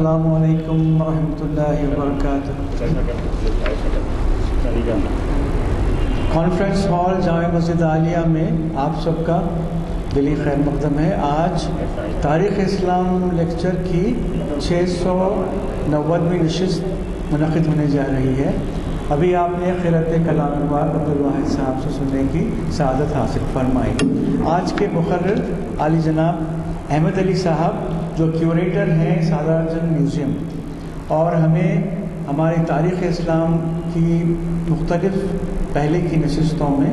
السلام علیکم ورحمۃ اللہ وبرکاتہ۔ کانفرنس ہال جامع مسجد عالیہ میں آپ سب کا دلی خیر مقدم ہے۔ آج تاریخ اسلام لیکچر کی 690ویں نشست منعقد ہونے جا رہی ہے۔ ابھی آپ نے قرأت کلام اللہ عبدالواحد صاحب سے سننے کی سعادت حاصل فرمائی۔ آج کے مقرر عالی جناب احمد علی صاحب جو کیوریٹر ہیں سادات جنگ میوزیم، اور ہمیں ہماری تاریخ اسلام کی مختلف پہلے کی نشستوں میں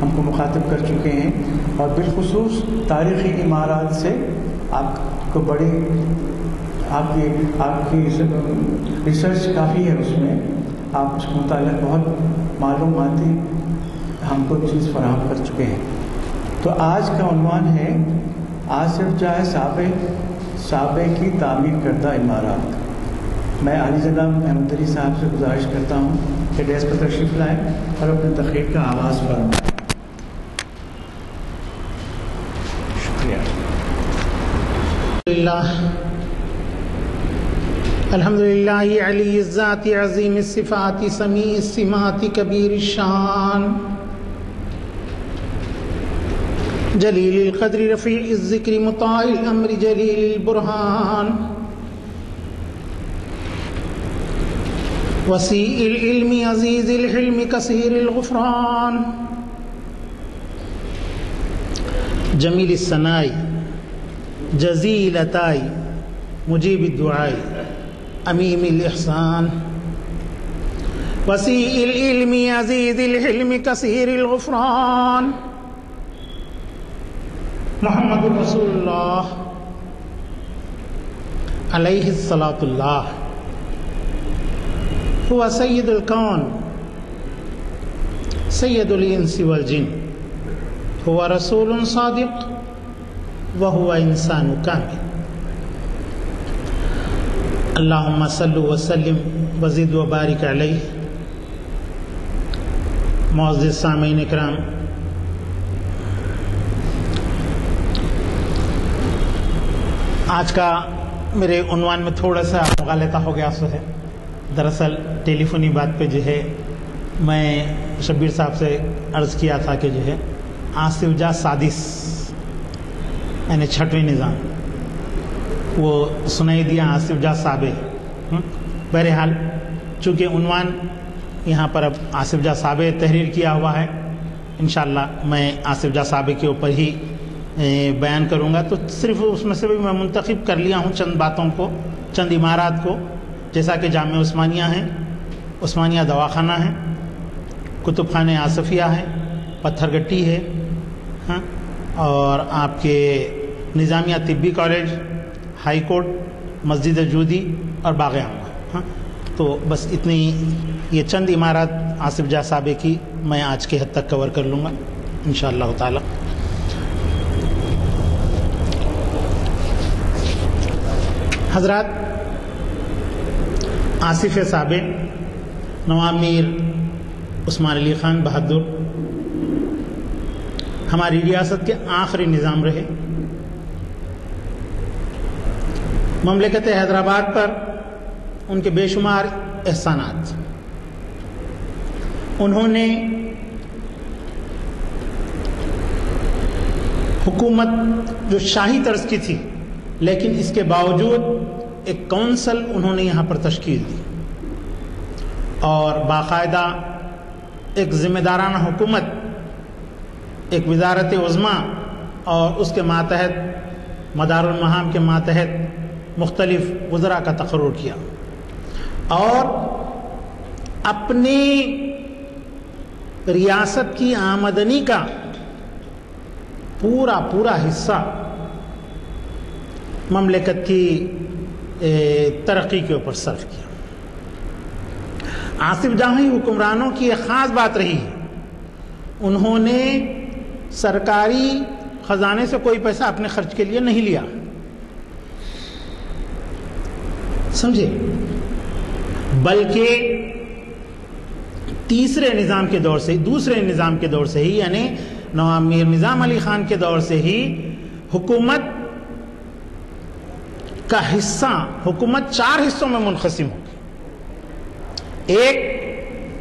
ہم کو مخاطب کر چکے ہیں، اور بالخصوص تاریخی عمارات سے آپ کو بڑی آپ کی ریسرچ کافی ہے، اس میں آپ اس کے متعلق بہت معلوماتی ہم کو چیز فراہم کر چکے ہیں۔ تو آج کا عنوان ہے آصف جاہ صابع کی تعمیر کردہ عمارات۔ میں عالی جناب احمد علی صاحب سے گزارش کرتا ہوں کہ ڈیسک پر تشریف لائیں اور اپنے تقریر کا آغاز فرمائیں۔ شکریہ۔ الحمدللہ علی الذات عظیم الصفات سمیع السمات کبیر الشان جلیل القدر رفیع الذکر مطاع الامر جلیل البرہان وسیع العلم عزیز الحلم کثیر الغفران جمیل الثناء جزیل العطاء مجیب الدعاء امیم الاحسان وسیع العلم عزیز الحلم کثیر الغفران محمد رسول اللہ علیہ الصلاۃ اللہ هو سید الکون سید الانس والجن هو رسول صادق وهو انسان کامل اللہم صل وسلم وزد وبارک علیہ۔ معزز سامعین اکرام، آج کا میرے عنوان میں تھوڑا سا مغالطہ ہو گیا ہے۔ دراصل ٹیلی فونی بات پہ جو ہے میں شبیر صاحب سے عرض کیا تھا کہ جو ہے آصف جاہ سادس یعنی چھٹویں نظام، وہ سنائی دیا آصف جاہ صابع۔ بہرحال چونکہ عنوان یہاں پر اب آصف جاہ صابع تحریر کیا ہوا ہے، انشاءاللہ میں آصف جاہ صابع کے اوپر ہی بیان کروں گا، تو صرف اس میں سے بھی میں منتخب کر لیا ہوں چند باتوں کو، چند عمارات کو، جیسا کہ جامع عثمانیہ ہیں، عثمانیہ دواخانہ ہے، کتب خانہ آصفیہ ہے، پتھر گٹی ہے، اور آپ کے نظامیہ طبی کالج، ہائی کورٹ، مسجد جودی اور باغ عامہ۔ تو بس اتنی یہ چند عمارات آصف جاہ صابع کی میں آج کے حد تک کور کر لوں گا انشاءاللہ تعالی۔ حضرات، آصف صابع نواب میر عثمان علی خان بہادر ہماری ریاست کے آخری نظام رہے۔ مملکت حیدرآباد پر ان کے بے شمار احسانات، انہوں نے حکومت جو شاہی طرز کی تھی، لیکن اس کے باوجود ایک کونسل انہوں نے یہاں پر تشکیل دی، اور باقاعدہ ایک ذمہ دارانہ حکومت، ایک وزارت عظمیٰ اور اس کے ماتحت مدار المہام کے ماتحت مختلف وزراء کا تقرر کیا، اور اپنی ریاست کی آمدنی کا پورا حصہ مملکت کی ترقی کے اوپر صرف کیا۔ آصف جاہی حکمرانوں کی ایک خاص بات رہی ہے، انہوں نے سرکاری خزانے سے کوئی پیسہ اپنے خرچ کے لیے نہیں لیا، سمجھے، بلکہ دوسرے نظام کے دور سے ہی یعنی نواب میر نظام علی خان کے دور سے ہی حکومت کا حصہ حکومت 4 حصوں میں منقسم ہوگی۔ ایک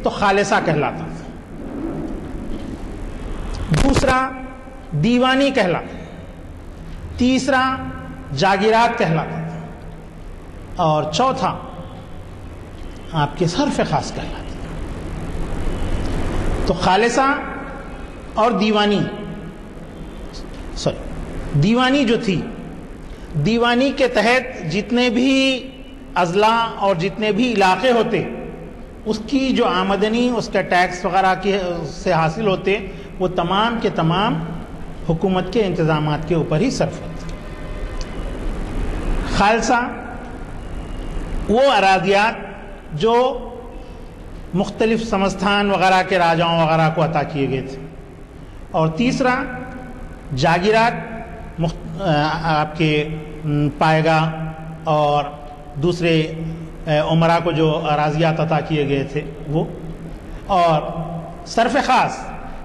تو خالصہ کہلاتا تھا، دوسرا دیوانی کہلاتا، تیسرا جاگیرات کہلاتا تھا، اور چوتھا آپ کے صرف خاص کہلاتا تھا۔ تو خالصہ اور دیوانی جو تھی، دیوانی کے تحت جتنے بھی اضلاع اور جتنے بھی علاقے ہوتے، اس کی جو آمدنی، اس کے ٹیکس وغیرہ سے حاصل ہوتے، وہ تمام کے تمام حکومت کے انتظامات کے اوپر ہی صرف ہوتے۔ خالصہ وہ اراضیات جو مختلف سمستھان وغیرہ کے راجاؤں وغیرہ کو عطا کیے گئے تھے، اور تیسرا جاگیرات، آپ کے پائیگاہ اور دوسرے عمرا کو جو اراضیات عطا کیے گئے تھے وہ، اور صرف خاص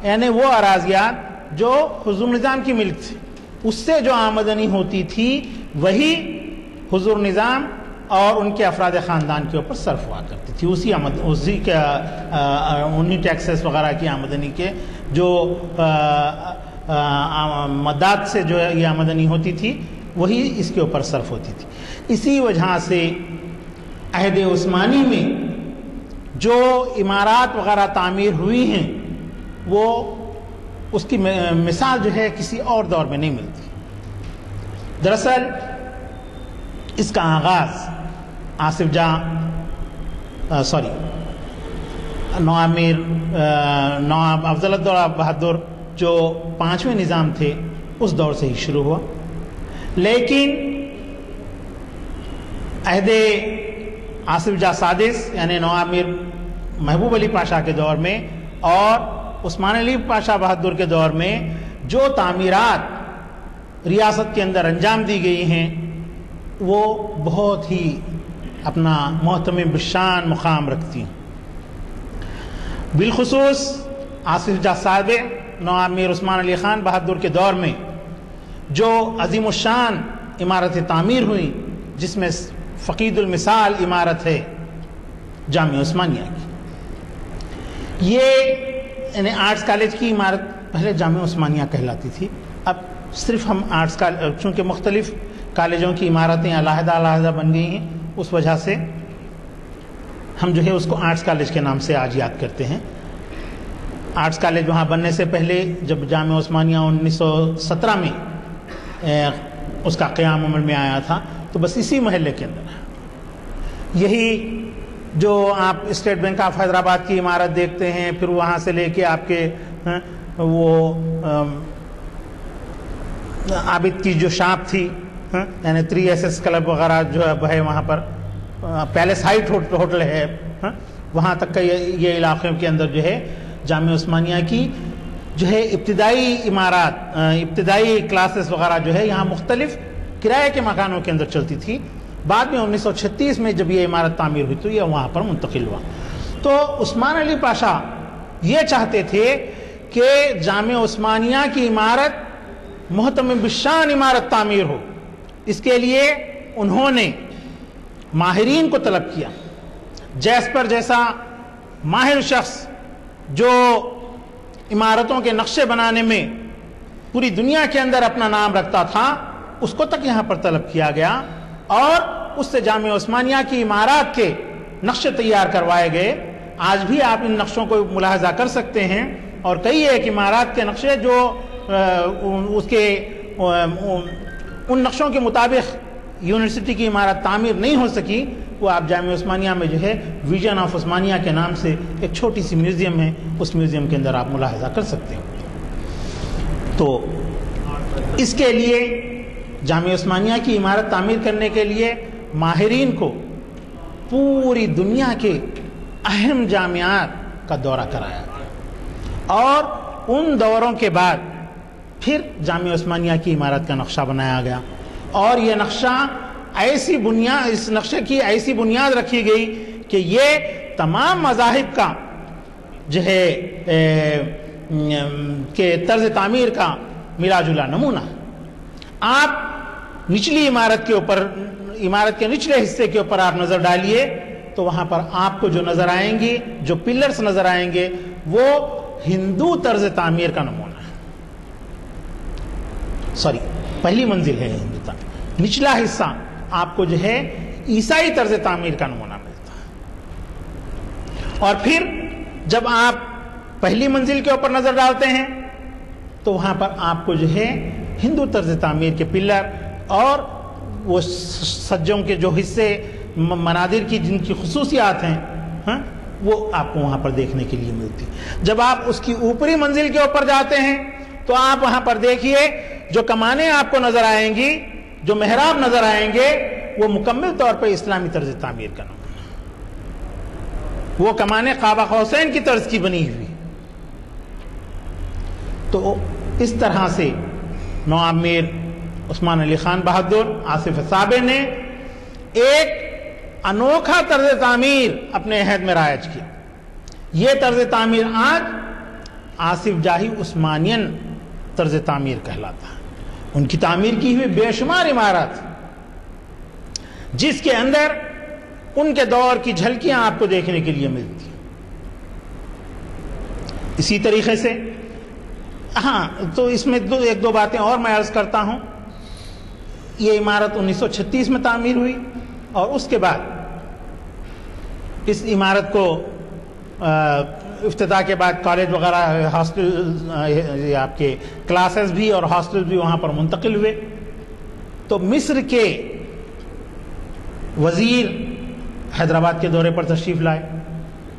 یعنی وہ اراضیات جو حضور نظام کی ملک تھی، اس سے جو آمدنی ہوتی تھی وہی حضور نظام اور ان کے افراد خاندان کے اوپر صرف ہوا کرتی تھی، اسی کے انہی ٹیکسز وغیرہ کی آمدنی کے جو مداد سے جو یہ آمدنی ہوتی تھی وہی اس کے اوپر صرف ہوتی تھی۔ اسی وجہ سے عہد عثمانی میں جو عمارات وغیرہ تعمیر ہوئی ہیں وہ اس کی مثال جو ہے کسی اور دور میں نہیں ملتی۔ دراصل اس کا آغاز نواب افضل الدولہ بہادر جو 5ویں نظام تھے اس دور سے ہی شروع ہوا، لیکن عہد آصف جاہ سادس یعنی نواب میر محبوب علی پاشا کے دور میں اور عثمان علی پاشا بہادر کے دور میں جو تعمیرات ریاست کے اندر انجام دی گئی ہیں وہ بہت ہی اپنا محترم بالشان مقام رکھتی ہیں۔ بالخصوص آصف جاہ سابق نواب میر عثمان علی خان بہادر کے دور میں جو عظیم الشان عمارتیں تعمیر ہوئیں، جس میں فقید المثال عمارت ہے جامعہ عثمانیہ کی، یہ یعنی آرٹس کالج کی عمارت پہلے جامعہ عثمانیہ کہلاتی تھی، اب صرف ہم آرٹس کالج، چونکہ مختلف کالجوں کی عمارتیں علیحدہ علیحدہ بن گئی ہیں، اس وجہ سے ہم جو ہے اس کو آرٹس کالج کے نام سے آج یاد کرتے ہیں۔ آرٹس کالج وہاں بننے سے پہلے جب جامعہ عثمانیہ 1917 میں اس کا قیام عمل میں آیا تھا تو بس اسی محلے کے اندر یہی جو آپ اسٹیٹ بینک آف حیدرآباد کی عمارت دیکھتے ہیں، پھر وہاں سے لے کے آپ کے وہ عابد کی جو شاپ تھی یعنی 3SS کلب وغیرہ جو ہے وہاں پر پیلس ہائٹ ہوٹل ہے، وہاں تک کا یہ علاقوں کے اندر جو ہے جامعہ عثمانیہ کی جو ہے ابتدائی عمارات، ابتدائی کلاسز وغیرہ جو ہے یہاں مختلف کرائے کے مکانوں کے اندر چلتی تھی۔ بعد میں 1936 میں جب یہ عمارت تعمیر ہوئی تو یہ وہاں پر منتقل ہوا۔ تو عثمان علی پاشا یہ چاہتے تھے کہ جامعہ عثمانیہ کی عمارت محترم بالشان عمارت تعمیر ہو، اس کے لیے انہوں نے ماہرین کو طلب کیا، جیسا ماہر شخص جو عمارتوں کے نقشے بنانے میں پوری دنیا کے اندر اپنا نام رکھتا تھا، اس کو تک یہاں پر طلب کیا گیا اور اس سے جامعہ عثمانیہ کی عمارات کے نقشے تیار کروائے گئے۔ آج بھی آپ ان نقشوں کو ملاحظہ کر سکتے ہیں، اور کئی ایک عمارات کے نقشے جو اس کے ان نقشوں کے مطابق یونیورسٹی کی عمارت تعمیر نہیں ہو سکی، وہ آپ جامعہ عثمانیہ میں جو ہے ویژن آف عثمانیہ کے نام سے ایک چھوٹی سی میوزیم ہے، اس میوزیم کے اندر آپ ملاحظہ کر سکتے ہیں۔ تو اس کے لیے جامعہ عثمانیہ کی عمارت تعمیر کرنے کے لیے ماہرین کو پوری دنیا کے اہم جامعات کا دورہ کرایا اور ان دوروں کے بعد پھر جامعہ عثمانیہ کی عمارت کا نقشہ بنایا گیا، اور یہ نقشہ ایسی بنیاد، اس نقشے کی ایسی بنیاد رکھی گئی کہ یہ تمام مذاہب کا جو ہے کہ طرز تعمیر کا ملا جلا نمونہ ہے۔ آپ نچلی عمارت کے اوپر عمارت کے نچلے حصے کے اوپر آپ نظر ڈالیے تو وہاں پر آپ کو جو نظر آئیں گی، جو پلرز نظر آئیں گے، وہ ہندو طرز تعمیر کا نمونہ ہے. پہلی منزل ہے ہندو تعمیر، نچلا حصہ آپ کو جو ہے عیسائی طرز تعمیر کا نمونہ ملتا ہے. اور پھر جب آپ پہلی منزل کے اوپر نظر ڈالتے ہیں تو وہاں پر آپ کو جو ہے ہندو طرز تعمیر کے پلر اور وہ سجوں کے جو حصے منادر کی جن کی خصوصیات ہیں وہ آپ کو وہاں پر دیکھنے کے لیے ملتی. جب آپ اس کی اوپری منزل کے اوپر جاتے ہیں تو آپ وہاں پر دیکھیے جو کمانیں آپ کو نظر آئیں گی، جو محراب نظر آئیں گے، وہ مکمل طور پر اسلامی طرز تعمیر کا نمونہ. وہ کمانیں قابہ قوسین کی طرز کی بنی ہوئی. تو اس طرح سے نواب میر عثمان علی خان بہادر آصف صابر نے ایک انوکھا طرز تعمیر اپنے عہد میں رائج کیا. یہ طرز تعمیر آج آصف جاہی عثمانین طرز تعمیر کہلاتا ہے. ان کی تعمیر کی ہوئی بے شمار عمارت جس کے اندر ان کے دور کی جھلکیاں آپ کو دیکھنے کے لیے ملتی ہیں. اسی طریقے سے تو اس میں ایک دو باتیں اور میں عرض کرتا ہوں. یہ عمارت 1936 میں تعمیر ہوئی اور اس کے بعد اس عمارت کو افتتاح کے بعد کالج وغیرہ، ہاسٹل، آپ کے کلاسز بھی اور ہاسٹل بھی وہاں پر منتقل ہوئے. تو مصر کے وزیر حیدرآباد کے دورے پر تشریف لائے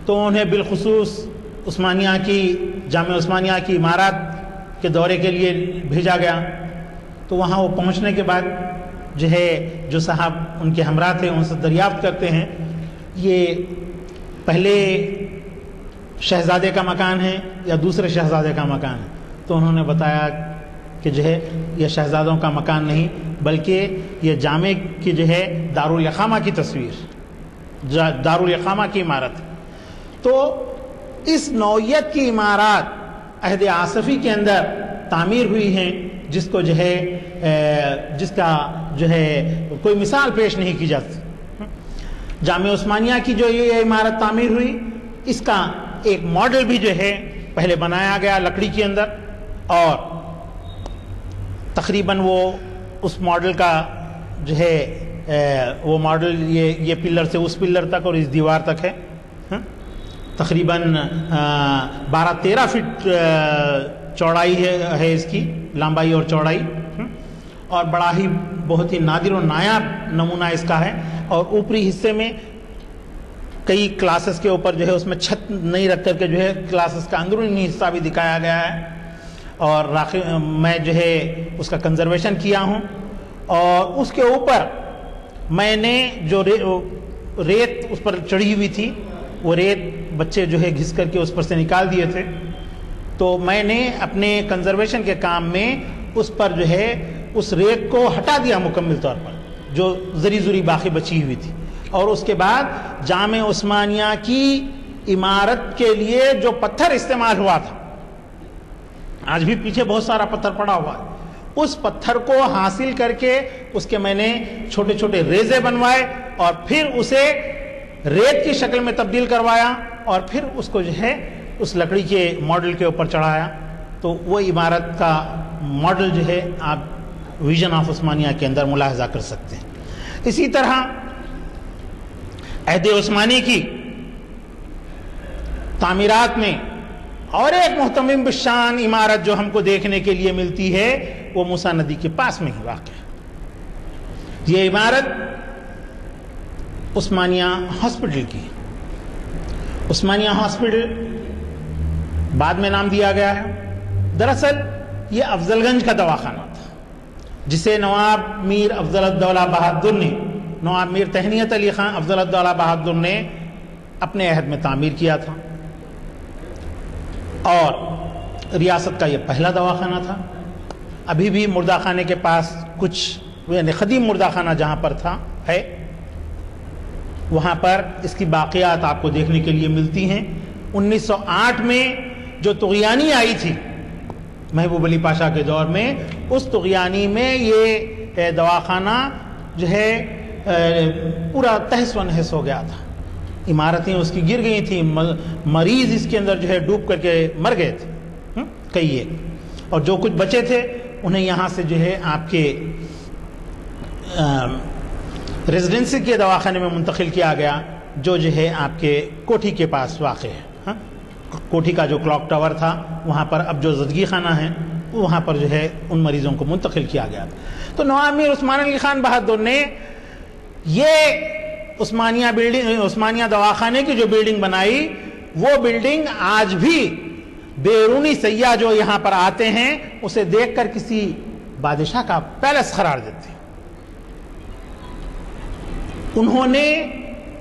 تو انہیں بالخصوص عثمانیہ کی جامعہ عثمانیہ کی عمارت کے دورے کے لیے بھیجا گیا. تو وہاں وہ پہنچنے کے بعد جو صاحب ان کے ہمراہ تھے ان سے دریافت کرتے ہیں یہ پہلے شہزادے کا مکان ہے یا دوسرے شہزادے کا مکان ہے. تو انہوں نے بتایا کہ یہ شہزادوں کا مکان نہیں بلکہ یہ جامع کی دارالاقامہ کی تصویر، دارالاقامہ کی عمارت. تو اس نوعیت کی عمارات عہد آصفی کے اندر تعمیر ہوئی ہیں جس کو جس کا کوئی مثال پیش نہیں کی جاتی. جامعہ عثمانیہ کی جو یہ عمارت تعمیر ہوئی، اس کا ایک ماڈل بھی پہلے بنایا گیا لکڑی کے اندر، اور تقریباً وہ اس ماڈل کا وہ ماڈل یہ پلر سے اس پلر تک اور اس دیوار تک ہے. تقریباً 12-13 فٹ چوڑائی ہے اس کی لمبائی اور چوڑائی، اور بڑا ہی بہت ہی نادر و نایاب نمونہ اس کا ہے. اور اوپری حصے میں کئی کلاسز کے اوپر اس میں چھت نہیں رکھ کر کے کلاسز کا اندرونی حصہ بھی دکھایا گیا ہے. اور میں اس کا کنزرویشن کیا ہوں. اور اس کے اوپر میں نے جو ریت اس پر چڑھی ہوئی تھی وہ ریت بچے گھس کر کے اس پر سے نکال دیے تھے. تو میں نے اپنے کنزرویشن کے کام میں اس پر اس ریت کو ہٹا دیا مکمل طور پر جو زری باقی بچی ہوئی تھی. اور اس کے بعد جامع عثمانیہ کی عمارت کے لیے جو پتھر استعمال ہوا تھا، آج بھی پیچھے بہت سارا پتھر پڑا ہوا ہے، اس پتھر کو حاصل کر کے اس کے میں نے چھوٹے چھوٹے ریزے بنوائے اور پھر اسے ریت کی شکل میں تبدیل کروایا اور پھر اس کو اس لکڑی کے ماڈل کے اوپر چڑھایا. تو وہ عمارت کا ماڈل آپ ویژن آف عثمانیہ کے اندر ملاحظہ کر سکتے ہیں. اسی طرح عہد عثمانی کی تعمیرات میں اور ایک محتمم بالشان عمارت جو ہم کو دیکھنے کے لیے ملتی ہے وہ موسیٰ ندی کے پاس میں ہی واقع ہے. یہ عمارت عثمانیہ ہاسپٹل کی. عثمانیہ ہاسپٹل بعد میں نام دیا گیا ہے. دراصل یہ افضل گنج کا دواخانہ تھا جسے نواب میر افضل الدولہ بہادر نے، نواب میر تہنیت علی خان افضل الدولہ بہادر نے اپنے عہد میں تعمیر کیا تھا. اور ریاست کا یہ پہلا دواخانہ تھا. ابھی بھی مردہ خانے کے پاس کچھ قدیم مردہ خانہ جہاں پر تھا ہے، وہاں پر اس کی باقیات آپ کو دیکھنے کے لیے ملتی ہیں. 1908 میں جو طغیانی آئی تھی محبوب علی پاشا کے دور میں، اس طغیانی میں یہ دواخانہ پورا تہس و نہس ہو گیا تھا، عمارتیں اس کی گر گئی تھیں، مریض اس کے اندر جو ہے ڈوب کر کے مر گئے تھے کئی ایک، اور جو کچھ بچے تھے انہیں یہاں سے جو ہے آپ کے ریزیڈنسی کے دواخانے میں منتقل کیا گیا، جو ہے آپ کے کوٹھی کے پاس واقع ہے۔ کوٹھی کا جو کلاک ٹاور تھا وہاں پر اب جو زدگی خانہ ہے وہاں پر جو ہے ان مریضوں کو منتقل کیا گیا۔ تو نواب میر عثمان علی خان بہادر نے یہ عثمانیہ دواخانے کی جو بلڈنگ بنائی، وہ بلڈنگ آج بھی بیرونی سیاح جو یہاں پر آتے ہیں اسے دیکھ کر کسی بادشاہ کا پیلس قرار دیتے ہیں۔ انہوں نے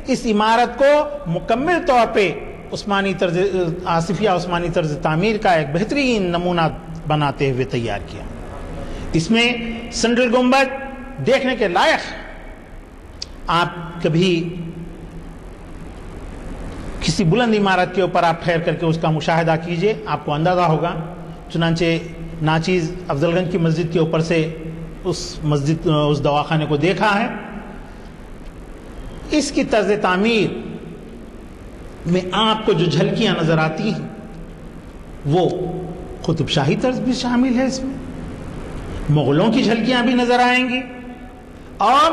اس عمارت کو مکمل طور پہ آصفیہ عثمانی طرز تعمیر کا ایک بہترین نمونہ بناتے ہوئے تیار کیا۔ اس میں سینٹرل گنبد دیکھنے کے لائق، آپ کبھی کسی بلند عمارت کے اوپر آپ ٹھہر کر کے اس کا مشاہدہ کیجئے، آپ کو اندازہ ہوگا۔ چنانچہ ناچیز افضل گنج کی مسجد کے اوپر سے اس دواخانے کو دیکھا ہے۔ اس کی طرز تعمیر میں آپ کو جو جھلکیاں نظر آتی ہیں وہ قطب شاہی طرز بھی شامل ہے، اس میں مغلوں کی جھلکیاں بھی نظر آئیں گی، اور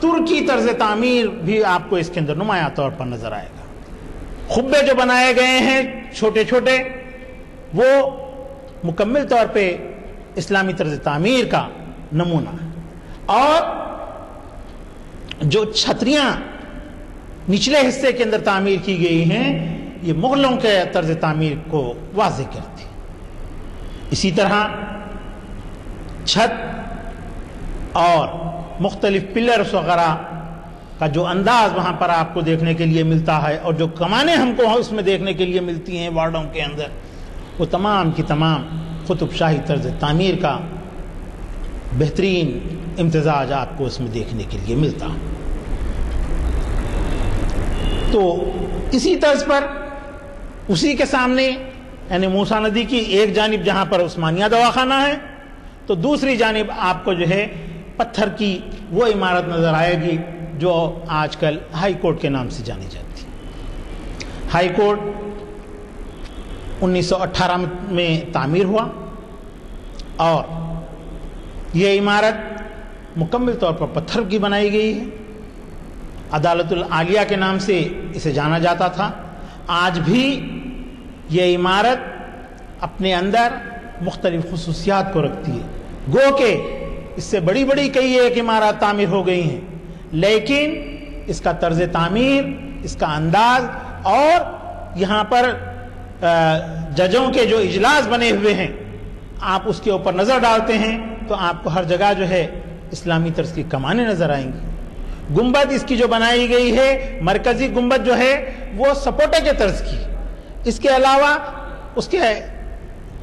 ترکی طرز تعمیر بھی آپ کو اس کے اندر نمایاں طور پر نظر آئے گا۔ خبے جو بنائے گئے ہیں چھوٹے چھوٹے، وہ مکمل طور پہ اسلامی طرز تعمیر کا نمونہ ہے، اور جو چھتریاں نچلے حصے کے اندر تعمیر کی گئی ہیں یہ مغلوں کے طرز تعمیر کو واضح کرتی۔ اسی طرح چھت اور مختلف پلرز وغیرہ کا جو انداز وہاں پر آپ کو دیکھنے کے لیے ملتا ہے، اور جو کمانیں ہم کو اس میں دیکھنے کے لیے ملتی ہیں وارڈوں کے اندر، وہ تمام کی تمام قطب شاہی طرز تعمیر کا بہترین امتزاج آپ کو اس میں دیکھنے کے لیے ملتا۔ تو اسی طرز پر اسی کے سامنے یعنی موسیٰ ندی کی ایک جانب جہاں پر عثمانیہ دواخانہ ہے، تو دوسری جانب آپ کو جو ہے پتھر کی وہ عمارت نظر آئے گی جو آج کل ہائی کورٹ کے نام سے جانی جاتی ہے۔ ہائی کورٹ 1918 میں تعمیر ہوا، اور یہ عمارت مکمل طور پر پتھر کی بنائی گئی ہے۔ عدالت العالیہ کے نام سے اسے جانا جاتا تھا۔ آج بھی یہ عمارت اپنے اندر مختلف خصوصیات کو رکھتی ہے، گو کہ اس سے بڑی بڑی کئی ایک عمارات تعمیر ہو گئی ہیں، لیکن اس کا طرز تعمیر، اس کا انداز، اور یہاں پر ججوں کے جو اجلاس بنے ہوئے ہیں، آپ اس کے اوپر نظر ڈالتے ہیں تو آپ کو ہر جگہ جو ہے اسلامی طرز کی کمانیں نظر آئیں گی۔ گنبد اس کی جو بنائی گئی ہے، مرکزی گنبد جو ہے وہ سپوٹے کے طرز کی، اس کے علاوہ اس کے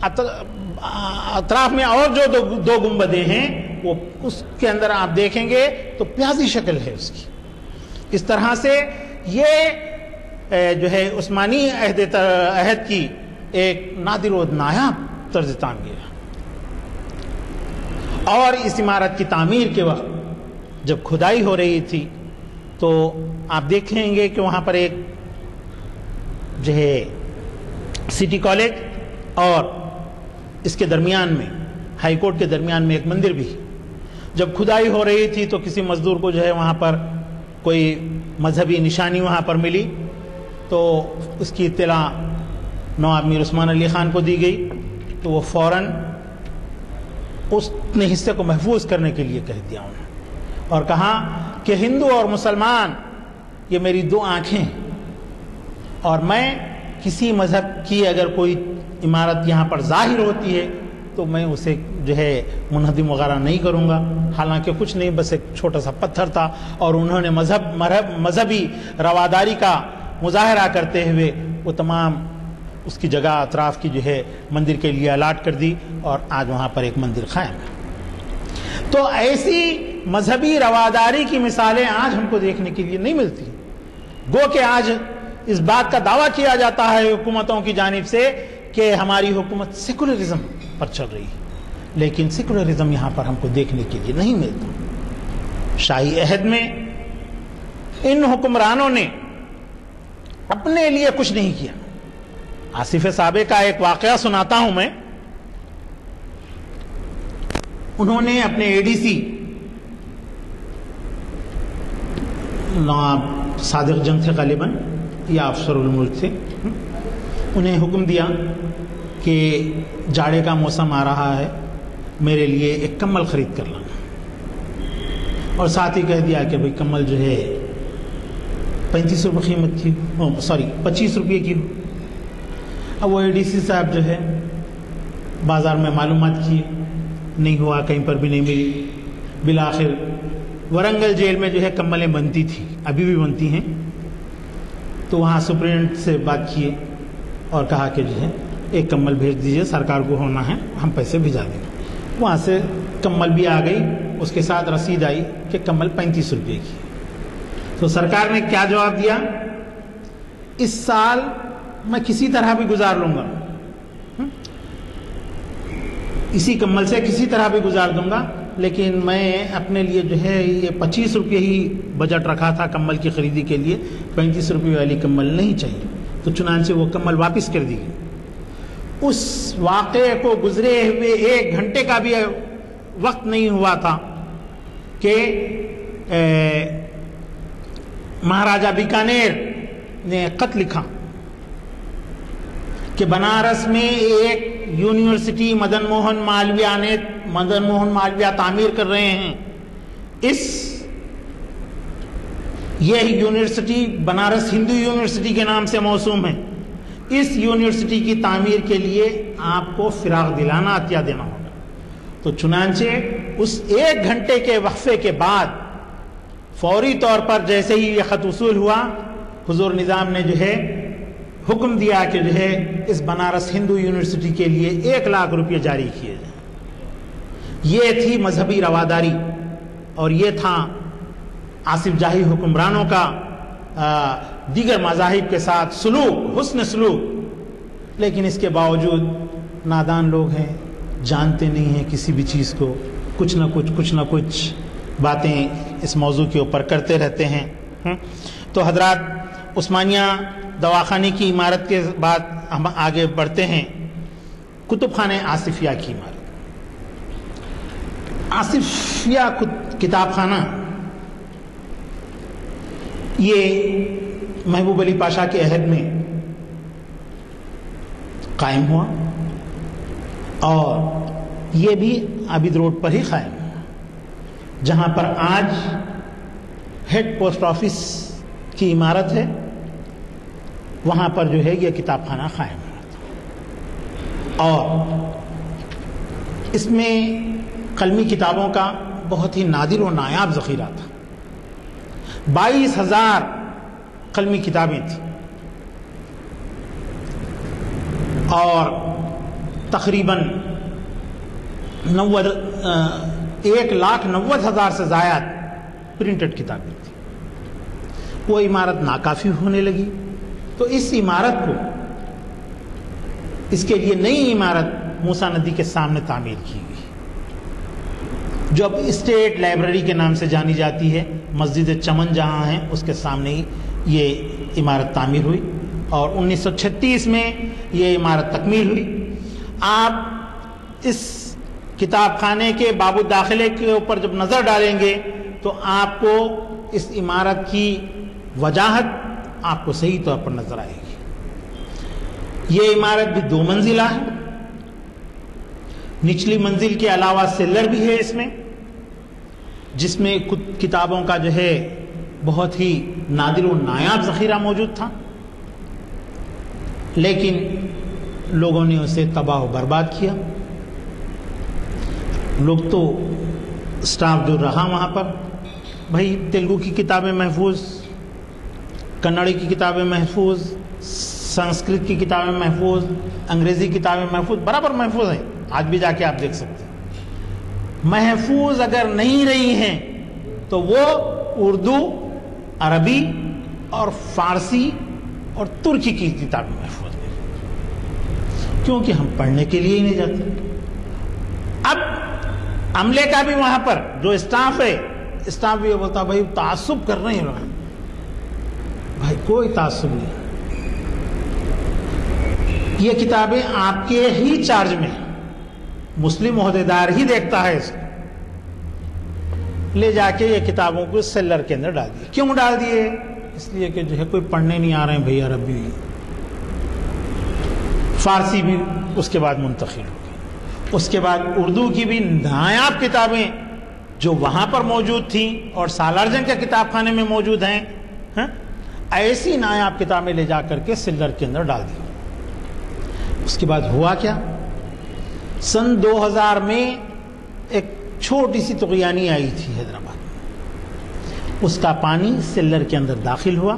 اطراف میں اور جو دو گنبدیں ہیں وہ اس کے اندر آپ دیکھیں گے تو پیازی شکل ہے اس کی۔ اس طرح سے یہ جو ہے عثمانی عہد کی ایک نادر و نایاب طرز تعمیر ہے۔ اور اس عمارت کی تعمیر کے وقت جب کھدائی ہو رہی تھی تو آپ دیکھیں گے کہ وہاں پر ایک جو ہے سٹی کالج اور اس کے درمیان میں ہائی کورٹ کے درمیان میں ایک مندر بھی۔ جب کھدائی ہو رہی تھی تو کسی مزدور کو جو ہے وہاں پر کوئی مذہبی نشانی وہاں پر ملی، تو اس کی اطلاع نواب میر عثمان علی خان کو دی گئی، تو وہ فوراً اس نے حصے کو محفوظ کرنے کے لیے کہہ دیا انہوں نے، اور کہا کہ ہندو اور مسلمان یہ میری دو آنکھیں ہیں، اور میں کسی مذہب کی اگر کوئی عمارت یہاں پر ظاہر ہوتی ہے تو میں اسے جو ہے منہدم وغیرہ نہیں کروں گا۔ حالانکہ کچھ نہیں، بس ایک چھوٹا سا پتھر تھا، اور انہوں نے مذہبی رواداری کا مظاہرہ کرتے ہوئے وہ تمام اس کی جگہ اطراف کی جو ہے مندر کے لیے الاٹ کر دی، اور آج وہاں پر ایک مندر قائم ہے۔ تو ایسی مذہبی رواداری کی مثالیں آج ہم کو دیکھنے کے لیے نہیں ملتی، گو کہ آج اس بات کا دعویٰ کیا جاتا ہے حکومتوں کی جانب سے کہ ہماری حکومت سیکولرزم پر چل رہی ہے، لیکن سیکولرزم یہاں پر ہم کو دیکھنے کے لیے نہیں ملتا۔ شاہی عہد میں ان حکمرانوں نے اپنے لیے کچھ نہیں کیا. آصف سابق کا ایک واقعہ سناتا ہوں میں. انہوں نے اپنے اے ڈی سی صادق جنگ تھے غالباً یا افسر الملک تھے, انہیں حکم دیا کہ جاڑے کا موسم آ رہا ہے, میرے لیے ایک کمل خرید کر لانا, اور ساتھ ہی کہہ دیا کہ بھئی کمل جو ہے 35 روپے قیمت کی, 25 روپے کی ہو. اب وہ اے ڈی سی صاحب جو ہے بازار میں معلومات کی, نہیں ہوا, کہیں پر بھی نہیں ملی. بالآخر ورنگل جیل میں جو ہے کملیں بنتی تھی, ابھی بھی بنتی ہیں, تو وہاں سپرنٹینڈنٹ سے بات کیے اور کہا کہ جو ہے ایک کمل بھیج دیجئے, سرکار کو ہونا ہے, ہم پیسے بھیجا دیں. وہاں سے کمل بھی آ گئی, اس کے ساتھ رسید آئی کہ کمل 35 روپے کی. تو سرکار نے کیا جواب دیا, اس سال میں کسی طرح بھی گزار لوں گا, اسی کمل سے کسی طرح بھی گزار دوں گا, لیکن میں اپنے لیے جو ہے یہ 25 روپے ہی بجٹ رکھا تھا کمل کی خریدی کے لیے, 35 روپے والی کمل نہیں چاہیے. تو چنانچہ وہ کمل واپس کر دی گئی. اس واقعے کو گزرے ہوئے 1 گھنٹے کا بھی وقت نہیں ہوا تھا کہ مہاراجہ بیکانیر نے خط لکھا کہ بنارس میں ایک یونیورسٹی مدن موہن مالویہ تعمیر کر رہے ہیں. یہ یونیورسٹی بنارس ہندو یونیورسٹی کے نام سے موسوم ہے. اس یونیورسٹی کی تعمیر کے لیے آپ کو فراغ دلانا, عطیہ دینا ہوگا. تو چنانچہ اس 1 گھنٹے کے وقفے کے بعد فوری طور پر جیسے ہی یہ خط وصول ہوا, حضور نظام نے جو ہے حکم دیا کہ جو ہے اس بنارس ہندو یونیورسٹی کے لیے 1 لاکھ روپے جاری کیے جائیں. یہ تھی مذہبی رواداری, اور یہ تھا آصف جاہی حکمرانوں کا دیگر مذاہب کے ساتھ سلوک, حسن سلوک. لیکن اس کے باوجود نادان لوگ ہیں, جانتے نہیں ہیں کسی بھی چیز کو, کچھ نہ کچھ باتیں اس موضوع کے اوپر کرتے رہتے ہیں. تو حضرات, عثمانیہ دواخانے کی عمارت کے بعد ہم آگے بڑھتے ہیں کتب خانہ آصفیہ کی عمارت. آصفیہ کتاب خانہ یہ محبوب علی پاشا کے عہد میں قائم ہوا, اور یہ بھی عابد روڈ پر ہی قائم ہوا, جہاں پر آج ہیڈ پوسٹ آفس کی عمارت ہے, وہاں پر جو ہے یہ کتاب خانہ قائم ہوا تھا. اور اس میں قلمی کتابوں کا بہت ہی نادر و نایاب ذخیرہ تھا. 22,000 قلمی کتابیں تھیں, اور تقریباً 1,90,000 سے زائد پرنٹڈ کتابیں تھیں. وہ عمارت ناکافی ہونے لگی, تو اس عمارت کو, اس کے لیے نئی عمارت موسیٰ ندی کے سامنے تعمیر کی گئی, جو اب اسٹیٹ لائبریری کے نام سے جانی جاتی ہے. مسجد چمن جہاں ہیں اس کے سامنے ہی یہ عمارت تعمیر ہوئی, اور 1936 میں یہ عمارت تکمیل ہوئی. آپ اس کتاب خانے کے باب الداخلے کے اوپر جب نظر ڈالیں گے تو آپ کو اس عمارت کی وجاہت آپ کو صحیح طور پر نظر آئے گی. یہ عمارت بھی 2 منزلہ ہے. نچلی منزل کے علاوہ سیلر بھی ہے اس میں, جس میں کتابوں کا جو ہے بہت ہی نادر و نایاب ذخیرہ موجود تھا, لیکن لوگوں نے اسے تباہ و برباد کیا. لوگ تو سٹاف جو رہا وہاں پر, بھائی تیلگو کی کتابیں محفوظ, کنڑی کی کتابیں محفوظ, سنسکرت کی کتابیں محفوظ, انگریزی کتابیں محفوظ, برابر محفوظ ہیں. آج بھی جا کے آپ دیکھ سکتے ہیں. محفوظ اگر نہیں رہی ہیں تو وہ اردو, عربی اور فارسی اور ترکی کی کتابیں محفوظ ہیں, کیونکہ ہم پڑھنے کے لیے ہی نہیں جاتے. اب عملے کا بھی وہاں پر جو اسٹاف ہے, اسٹاف بھی یہ بولتا بھائی تعصب کر رہے ہیں لوگ, بھائی کوئی تعصب نہیں، یہ کتابیں آپ کے ہی چارج میں ہیں، مسلم عہدیدار ہی دیکھتا ہے اس کو، لے جا کے یہ کتابوں کو سیلر کے اندر ڈال دیے۔ کیوں ڈال دیے؟ اس لیے کہ جو ہے کوئی پڑھنے نہیں آ رہے ہیں بھئی، عربی فارسی بھی اس کے بعد منتقل ہو گئی، اس کے بعد اردو کی بھی نایاب کتابیں جو وہاں پر موجود تھیں اور سالارجنگ کے کتاب خانے میں موجود ہیں، ایسی نایاب کتابیں لے جا کر کے سیلر کے اندر ڈال دی۔ اس کے بعد ہوا کیا؟ سن 2000 میں ایک چھوٹی سی طغیانی آئی تھی حیدرآباد میں، اس کا پانی سیلر کے اندر داخل ہوا،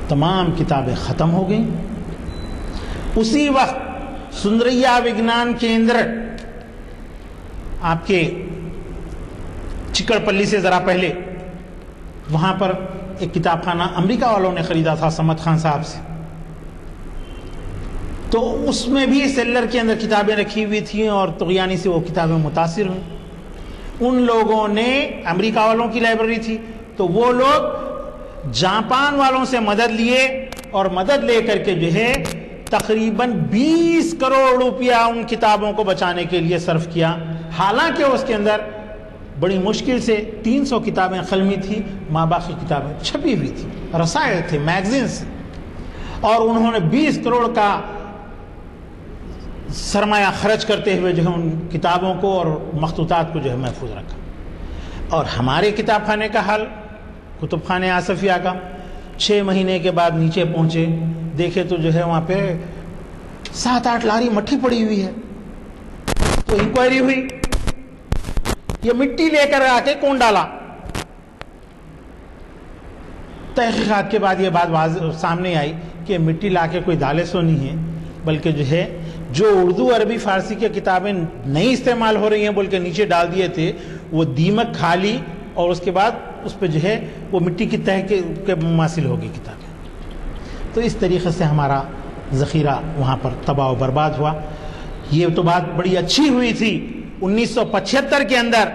تمام کتابیں ختم ہو گئیں۔ اسی وقت سندریا وگنان کیندر، آپ کے چکڑ پلی سے ذرا پہلے، وہاں پر ایک کتاب خانہ امریکہ والوں نے خریدا تھا سمت خان صاحب سے، تو اس میں بھی سیلر کے اندر کتابیں رکھی ہوئی تھیں اور طغیانی سے وہ کتابیں متاثر ہوئیں۔ ان لوگوں نے، امریکہ والوں کی لائبریری تھی، تو وہ لوگ جاپان والوں سے مدد لیے اور مدد لے کر کے جو ہے تقریباً 20 کروڑ روپیہ ان کتابوں کو بچانے کے لیے صرف کیا، حالانکہ اس کے اندر بڑی مشکل سے 300 کتابیں قلمی تھی، ماں باقی کتابیں چھپی ہوئی تھی، رسائل تھے، میگزینز، اور انہوں نے 20 کروڑ کا سرمایہ خرچ کرتے ہوئے جو ہے ان کتابوں کو اور مخطوطات کو جو ہے محفوظ رکھا۔ اور ہمارے کتاب خانے کا حال، کتب خانے آصفیہ کا، 6 مہینے کے بعد نیچے پہنچے، دیکھے تو جو ہے وہاں پہ 7-8 لاری مٹی پڑی ہوئی ہے۔ تو انکوائری ہوئی، یہ مٹی لے کر آ کے کون ڈالا؟ تحقیقات کے بعد یہ بات واضح سامنے آئی کہ مٹی لا کے کوئی ڈالے سو نہیں ہے، بلکہ جو ہے جو اردو عربی فارسی کی کتابیں نہیں استعمال ہو رہی ہیں بول کے نیچے ڈال دیے تھے، وہ دیمک کھا لی اور اس کے بعد اس پہ جو ہے وہ مٹی کی تہ کے مماثل ہوگی کتابیں۔ تو اس طریقے سے ہمارا ذخیرہ وہاں پر تباہ و برباد ہوا۔ یہ تو بات بڑی اچھی ہوئی تھی 1975 کے اندر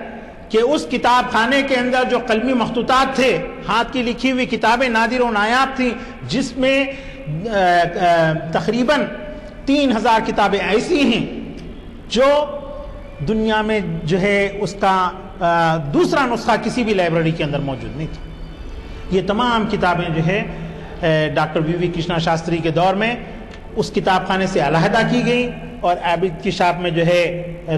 کہ اس کتاب خانے کے اندر جو قلمی مخطوطات تھے، ہاتھ کی لکھی ہوئی کتابیں نادر و نایاب تھیں، جس میں تقریباً 3000 کتابیں ایسی ہیں جو دنیا میں جو ہے اس کا دوسرا نسخہ کسی بھی لائبریری کے اندر موجود نہیں تھا۔ یہ تمام کتابیں جو ہے ڈاکٹر وی وی کرشنا شاستری کے دور میں اس کتاب خانے سے علیحدہ کی گئیں اور عابد کی شاپ میں جو ہے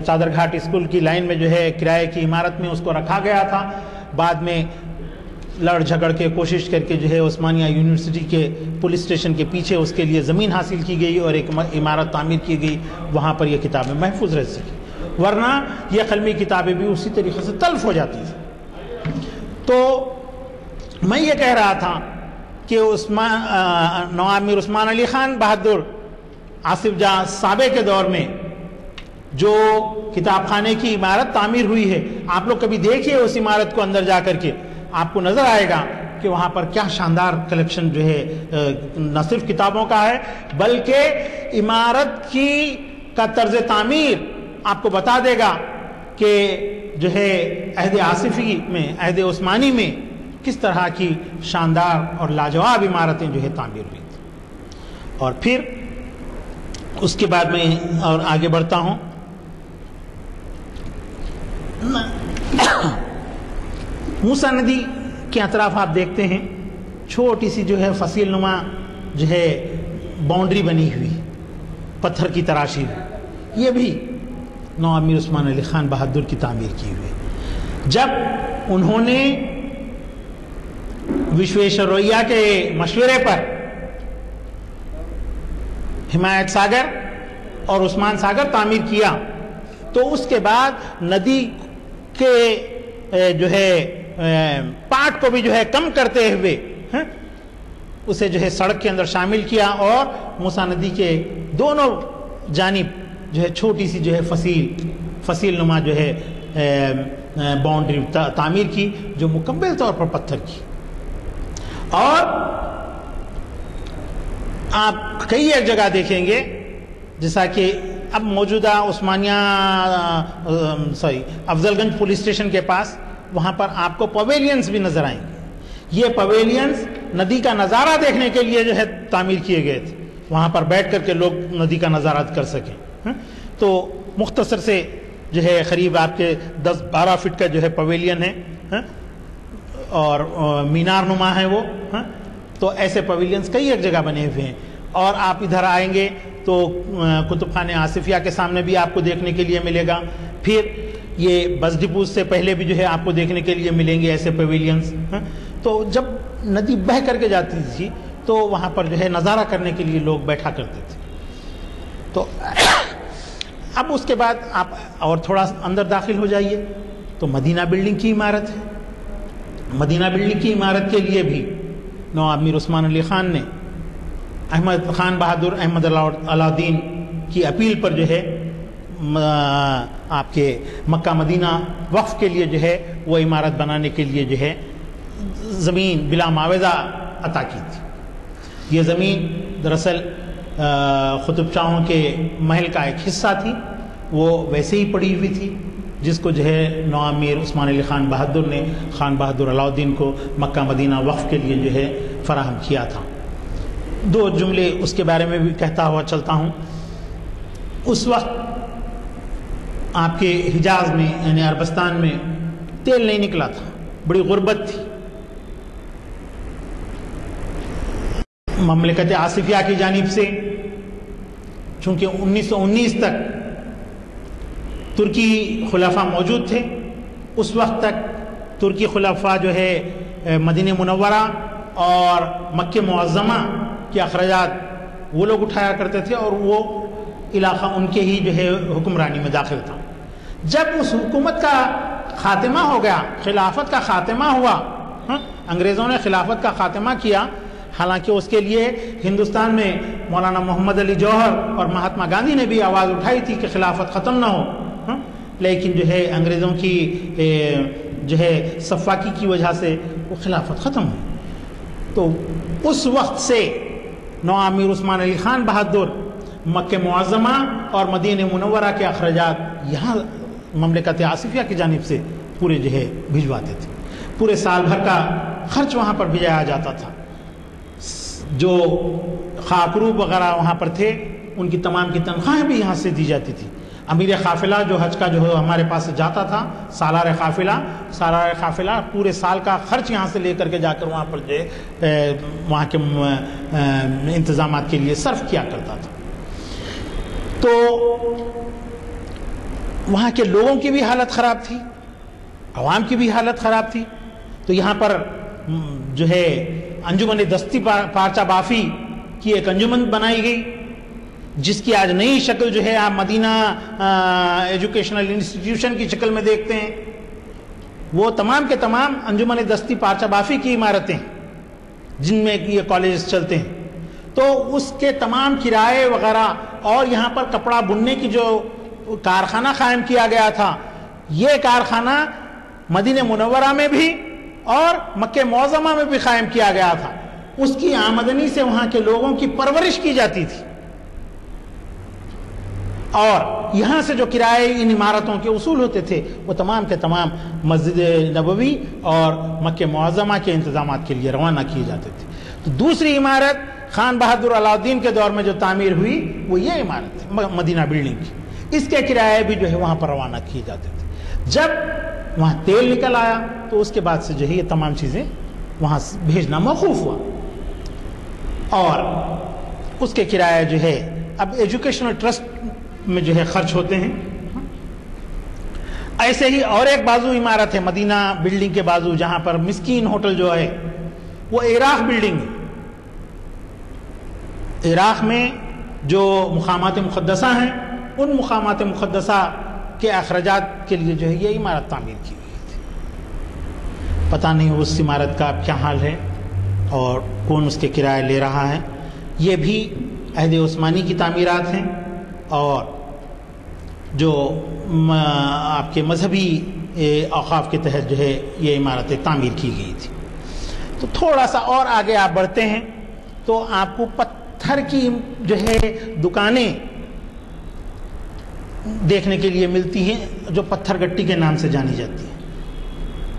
چادر گھاٹ اسکول کی لائن میں جو ہے کرائے کی عمارت میں اس کو رکھا گیا تھا۔ بعد میں لڑ جھگڑ کے کوشش کر کے جو ہے عثمانیہ یونیورسٹی کے پولیس اسٹیشن کے پیچھے اس کے لیے زمین حاصل کی گئی اور ایک عمارت تعمیر کی گئی، وہاں پر یہ کتابیں محفوظ رہ سکی، ورنہ یہ قلمی کتابیں بھی اسی طریقے سے تلف ہو جاتی تھیں۔ تو میں یہ کہہ رہا تھا کہ نواب میر عثمان علی خان بہادر آصف جاں صابے کے دور میں جو کتاب خانے کی عمارت تعمیر ہوئی ہے، آپ لوگ کبھی دیکھیے اس عمارت کو اندر جا کر کے، آپ کو نظر آئے گا کہ وہاں پر کیا شاندار کلیکشن جو ہے نہ صرف کتابوں کا ہے بلکہ عمارت کا طرز تعمیر آپ کو بتا دے گا کہ جو ہے عہد آصفی میں، عہد عثمانی میں کس طرح کی شاندار اور لاجواب عمارتیں جو ہے تعمیر ہوئی تھیں۔ اور پھر اس کے بعد میں اور آگے بڑھتا ہوں، موسیٰ ندی کے اطراف آپ دیکھتے ہیں چھوٹی سی جو ہے فصیل نما جو ہے باؤنڈری بنی ہوئی، پتھر کی تراشی ہوئی، یہ بھی نواب میر عثمان علی خان بہادر کی تعمیر کی ہوئی۔ جب انہوں نے وشویشوریا کے مشورے پر حمایت ساگر اور عثمان ساگر تعمیر کیا تو اس کے بعد ندی کے جو ہے پاٹ کو بھی جو ہے کم کرتے ہوئے اسے جو ہے سڑک کے اندر شامل کیا اور موسیٰ ندی کے دونوں جانب جو ہے چھوٹی سی جو ہے فصیل نما جو ہے باؤنڈری تعمیر کی جو مکمل طور پر پتھر کی۔ اور آپ کئی ایک جگہ دیکھیں گے جیسا کہ اب موجودہ افضل گنج پولیس اسٹیشن کے پاس، وہاں پر آپ کو پویلینز بھی نظر آئیں گے۔ یہ پویلینز ندی کا نظارہ دیکھنے کے لیے جو ہے تعمیر کیے گئے تھے، وہاں پر بیٹھ کر کے لوگ ندی کا نظارہ کر سکیں. تو مختصر سے جو ہے قریب آپ کے 10-12 فٹ کا جو ہے پویلین ہے اور مینار نما ہے وہ. تو ایسے پویلینز کئی ایک جگہ بنے ہوئے ہیں. اور آپ ادھر آئیں گے تو کتب خانہ آصفیہ کے سامنے بھی آپ کو دیکھنے کے لیے ملے گا. پھر یہ بس ڈپو سے پہلے بھی جو ہے آپ کو دیکھنے کے لیے ملیں گے ایسے پویلینز. تو جب ندی بہہ کر کے جاتی تھی تو وہاں پر جو ہے نظارہ کرنے کے لیے لوگ بیٹھا کرتے تھے. تو اب اس کے بعد آپ اور تھوڑا اندر داخل ہو جائیے تو مدینہ بلڈنگ کی عمارت ہے. مدینہ بلڈنگ کی عمارت کے لیے بھی نواب میر عثمان علی خان نے احمد خان بہادر احمد علاؤدین کی اپیل پر جو ہے آپ کے مکہ مدینہ وقف کے لیے جو ہے وہ عمارت بنانے کے لیے جو ہے زمین بلا معاوضہ عطا کی تھی. یہ زمین دراصل قطب شاہوں کے محل کا ایک حصہ تھی، وہ ویسے ہی پڑی ہوئی تھی جس کو جو ہے نواب میر عثمان علی خان بہادر نے خان بہادر علاؤدین کو مکہ مدینہ وقف کے لیے جو ہے فراہم کیا تھا. 2 جملے اس کے بارے میں بھی کہتا ہوا چلتا ہوں. اس وقت آپ کے حجاز میں یعنی عربستان میں تیل نہیں نکلا تھا، بڑی غربت تھی. مملکت آصفیہ کی جانب سے چونکہ 1919 تک ترکی خلفاء موجود تھے، اس وقت تک ترکی خلفاء جو ہے مدینہ منورہ اور مکہ معظمہ کے اخراجات وہ لوگ اٹھایا کرتے تھے اور وہ علاقہ ان کے ہی جو ہے حکمرانی میں داخل تھا. جب اس حکومت کا خاتمہ ہو گیا، خلافت کا خاتمہ ہوا، انگریزوں نے خلافت کا خاتمہ کیا. حالانکہ اس کے لیے ہندوستان میں مولانا محمد علی جوہر اور مہاتما گاندھی نے بھی آواز اٹھائی تھی کہ خلافت ختم نہ ہو، لیکن جو ہے انگریزوں کی جو ہے صفاقی کی وجہ سے وہ خلافت ختم ہوئی. تو اس وقت سے نواب میر عثمان علی خان بہادر مکہ معظمہ اور مدینہ منورہ کے اخراجات یہاں مملکت آصفیہ کی جانب سے پورے جو ہے بھجواتے تھے. پورے سال بھر کا خرچ وہاں پر بھیجایا جاتا تھا. جو خاکروب وغیرہ وہاں پر تھے ان کی تمام کی تنخواہیں بھی یہاں سے دی جاتی تھی. امیر قافلہ جو حج کا جو ہمارے پاس سے جاتا تھا، سالار قافلہ پورے سال کا خرچ یہاں سے لے کر کے جا کر وہاں پر جو وہاں کے انتظامات کے لیے صرف کیا کرتا تھا. تو وہاں کے لوگوں کی بھی حالت خراب تھی، عوام کی بھی حالت خراب تھی. تو یہاں پر جو ہے انجمن دستی پارچہ بافی کی ایک انجمن بنائی گئی جس کی آج نئی شکل جو ہے آپ مدینہ ایجوکیشنل انسٹیٹیوشن کی شکل میں دیکھتے ہیں. وہ تمام کے تمام انجمن دستی پارچہ بافی کی عمارتیں جن میں یہ کالجز چلتے ہیں. تو اس کے تمام کرائے وغیرہ اور یہاں پر کپڑا بننے کی جو کارخانہ قائم کیا گیا تھا، یہ کارخانہ مدینہ منورہ میں بھی اور مکہ معظمہ میں بھی قائم کیا گیا تھا. اس کی آمدنی سے وہاں کے لوگوں کی پرورش کی جاتی تھی اور یہاں سے جو کرائے ان عمارتوں کے وصول ہوتے تھے وہ تمام کے تمام مسجد نبوی اور مکہ معظمہ کے انتظامات کے لیے روانہ کیے جاتے تھے. تو دوسری عمارت خان بہادر علاؤدین کے دور میں جو تعمیر ہوئی وہ یہ عمارت ہے مدینہ بلڈنگ کی. اس کے کرائے بھی جو ہے وہاں پر روانہ کیے جاتے تھے. جب وہاں تیل نکل آیا تو اس کے بعد سے جو ہے یہ تمام چیزیں وہاں بھیجنا موقوف ہوا اور اس کے کرایہ جو ہے اب ایجوکیشنل ٹرسٹ میں جو ہے خرچ ہوتے ہیں. ایسے ہی اور ایک بازو عمارت ہے مدینہ بلڈنگ کے بازو جہاں پر مسکین ہوٹل جو ہے وہ عراق بلڈنگ ہے. عراق میں جو مقامات مقدسہ ہیں ان مقامات مقدسہ کے اخراجات کے لیے جو ہے یہ عمارت تعمیر کی گئی تھی. پتہ نہیں اس عمارت کا کیا حال ہے اور کون اس کے کرایہ لے رہا ہے. یہ بھی عہد عثمانی کی تعمیرات ہیں اور جو آپ کے مذہبی اوقاف کے تحت جو ہے یہ عمارتیں تعمیر کی گئی تھی. تو تھوڑا سا اور آگے آپ بڑھتے ہیں تو آپ کو پتھر کی جو ہے دکانیں دیکھنے کے لیے ملتی ہیں جو پتھر گٹی کے نام سے جانی جاتی ہیں.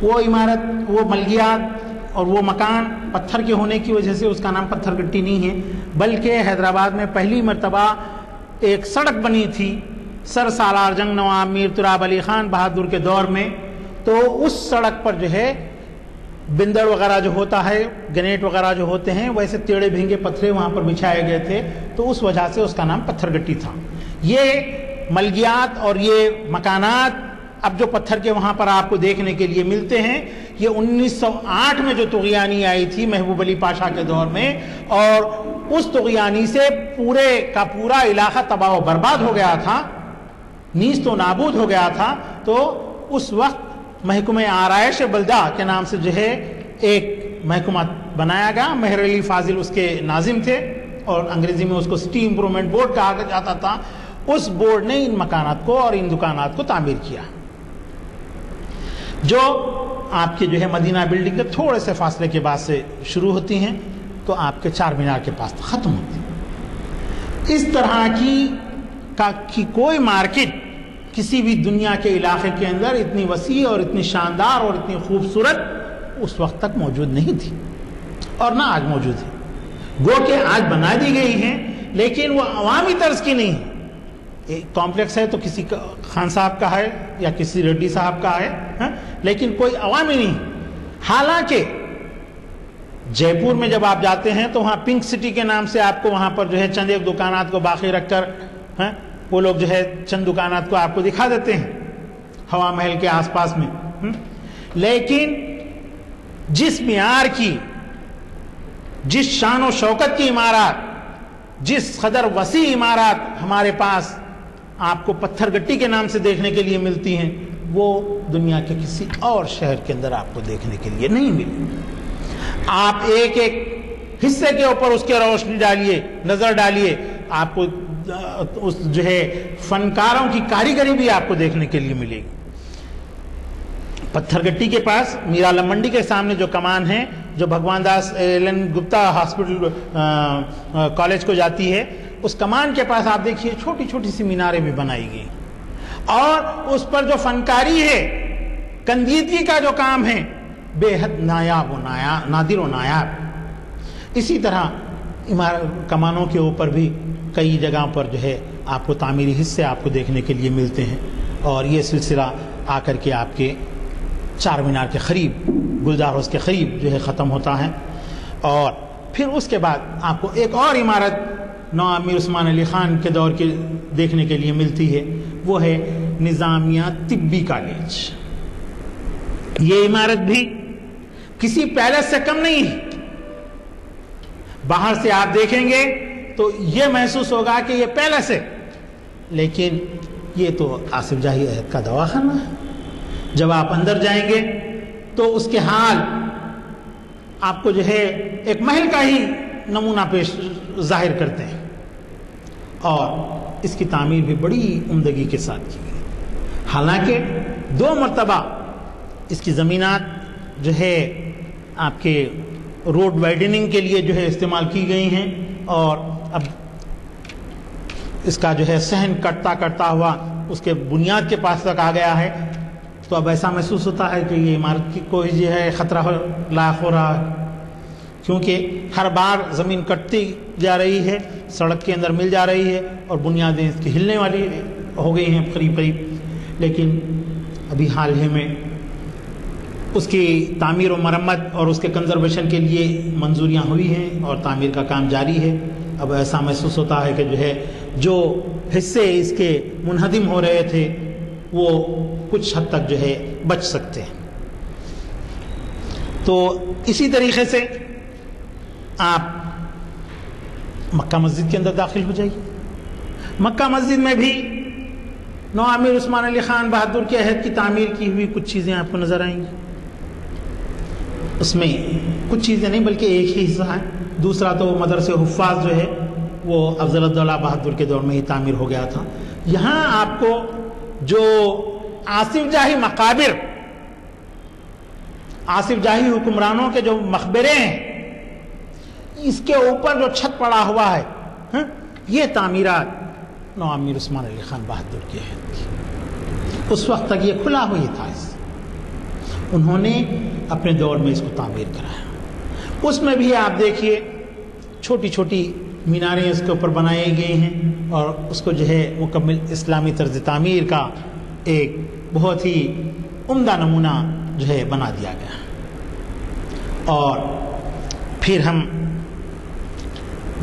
وہ عمارت وہ ملگیات اور وہ مکان پتھر کے ہونے کی وجہ سے اس کا نام پتھر گٹی نہیں ہے، بلکہ حیدرآباد میں پہلی مرتبہ ایک سڑک بنی تھی سر سالار جنگ نواب میر تراب علی خان بہادر کے دور میں، تو اس سڑک پر جو ہے بندر وغیرہ جو ہوتا ہے، گنیٹ وغیرہ جو ہوتے ہیں، ویسے ٹیڑے بھینگے پتھرے وہاں پر بچھائے گئے تھے، تو اس وجہ سے اس کا نام پتھر گٹی تھا۔ یہ ملگیات اور یہ مکانات اب جو پتھر کے وہاں پر آپ کو دیکھنے کے لیے ملتے ہیں، یہ 1908 میں جو طغیانی آئی تھی محبوب علی پاشا کے دور میں، اور اس طغیانی سے پورے کا پورا علاقہ تباہ و برباد ہو گیا تھا، نیست و نابود ہو گیا تھا، تو اس وقت محکمہ آرائش بلدہ کے نام سے جو ہے ایک محکمہ بنایا گیا۔ مہر علی فاضل اس کے ناظم تھے، اور انگریزی میں اس کو سٹی امپرومنٹ بورڈ کہا جاتا تھا۔ اس بورڈ نے ان مکانات کو اور ان دکانات کو تعمیر کیا، جو آپ کے جو ہے مدینہ بلڈنگ کے تھوڑے سے فاصلے کے بعد سے شروع ہوتی ہیں، تو آپ کے چار مینار کے پاس ختم ہوتی ہیں۔ اس طرح کی کوئی مارکیٹ کسی بھی دنیا کے علاقے کے اندر اتنی وسیع اور اتنی شاندار اور اتنی خوبصورت اس وقت تک موجود نہیں تھی، اور نہ آج موجود ہے۔ گو کہ آج بنا دی گئی ہیں، لیکن وہ عوامی طرز کی نہیں ہے۔ ایک کمپلیکس ہے تو کسی خان صاحب کا ہے یا کسی ریڈی صاحب کا ہے، لیکن کوئی عوامی نہیں۔ حالانکہ جے پور میں جب آپ جاتے ہیں تو وہاں پنک سٹی کے نام سے آپ کو وہاں پر جو ہے چند ایک دکانات کو باقی رکھ کر وہ لوگ جو ہے چند دکانات کو آپ کو دکھا دیتے ہیں ہوا محل کے آس پاس میں، لیکن جس معیار کی، جس شان و شوکت کی عمارات، جس قدر وسیع عمارات ہمارے پاس آپ کو پتھر گٹی کے نام سے دیکھنے کے لیے ملتی ہیں، وہ دنیا کے کسی اور شہر کے اندر آپ کو دیکھنے کے لیے نہیں ملی۔ آپ ایک ایک حصے کے اوپر اس کے روشنی ڈالیے، نظر ڈالیے، آپ کو اس جو ہے فنکاروں کی کاریگری بھی آپ کو دیکھنے کے لیے ملے گی۔ پتھر گٹی کے پاس میرا عالم منڈی کے سامنے جو کمان ہے، جو Bhagwan Das Allen Gupta hospital college کو جاتی ہے، اس کمان کے پاس آپ دیکھیے چھوٹی چھوٹی سی میناریں بھی بنائی گئی، اور اس پر جو فنکاری ہے، کندیدگی کا جو کام ہے، بے حد نایاب و نادر و نایاب۔ اسی طرح کمانوں کے اوپر بھی کئی جگہوں پر جو ہے آپ کو تعمیری حصے آپ کو دیکھنے کے لیے ملتے ہیں، اور یہ سلسلہ آ کر کے آپ کے چار مینار کے قریب، گلزار ہاؤس کے قریب جو ہے ختم ہوتا ہے۔ اور پھر اس کے بعد آپ کو ایک اور عمارت نواب میر عثمان علی خان کے دور کے دیکھنے کے لیے ملتی ہے، وہ ہے نظامیہ طبی کالج۔ یہ عمارت بھی کسی پیلس سے کم نہیں ہے۔ باہر سے آپ دیکھیں گے تو یہ محسوس ہوگا کہ یہ پیلس ہے، لیکن یہ تو آصف جاہی عہد کا دواخانہ ہے۔ جب آپ اندر جائیں گے تو اس کے حال آپ کو جو ہے ایک محل کا ہی نمونہ پیش ظاہر کرتے ہیں، اور اس کی تعمیر بھی بڑی عمدگی کے ساتھ کی گئی۔ حالانکہ 2 مرتبہ اس کی زمینات جو ہے آپ کے روڈ وائڈننگ کے لیے جو ہے استعمال کی گئی ہیں، اور اب اس کا جو ہے صحن کٹتا کٹتا ہوا اس کے بنیاد کے پاس تک آ گیا ہے، تو اب ایسا محسوس ہوتا ہے کہ یہ عمارت کی کوئی جو ہے خطرہ لاحق ہو رہا ہے، کیونکہ ہر بار زمین کٹتی جا رہی ہے، سڑک کے اندر مل جا رہی ہے، اور بنیادیں اس کی ہلنے والی ہو گئی ہیں قریب قریب۔ لیکن ابھی حال ہی میں اس کی تعمیر و مرمت اور اس کے کنزرویشن کے لیے منظوریاں ہوئی ہیں، اور تعمیر کا کام جاری ہے۔ اب ایسا محسوس ہوتا ہے کہ جو ہے جو حصے اس کے منہدم ہو رہے تھے وہ کچھ حد تک جو ہے بچ سکتے ہیں۔ تو اسی طریقے سے آپ مکہ مسجد کے اندر داخل ہو جائیے۔ مکہ مسجد میں بھی نواب میر عثمان علی خان بہادر کے عہد کی تعمیر کی ہوئی کچھ چیزیں آپ کو نظر آئیں گی۔ اس میں کچھ چیزیں نہیں بلکہ ایک ہی حصہ ہے، دوسرا تو مدرسے حفاظ جو ہے وہ افضل الدولہ بہادر کے دور میں ہی تعمیر ہو گیا تھا۔ یہاں آپ کو جو آصف جاہی مقابر، آصف جاہی حکمرانوں کے جو مقبرے ہیں، اس کے اوپر جو چھت پڑا ہوا ہے، یہ تعمیرات نواب میر عثمان علی خان بہادر کے عہد کی۔ اس وقت تک یہ کھلا ہوئی تھا، انہوں نے اپنے دور میں اس کو تعمیر کرایا۔ اس میں بھی آپ دیکھیے چھوٹی چھوٹی میناریں اس کے اوپر بنائی گئی ہیں اور اس کو جو ہے مکمل اسلامی طرز تعمیر کا ایک بہت ہی عمدہ نمونہ جو ہے بنا دیا گیا. اور پھر ہم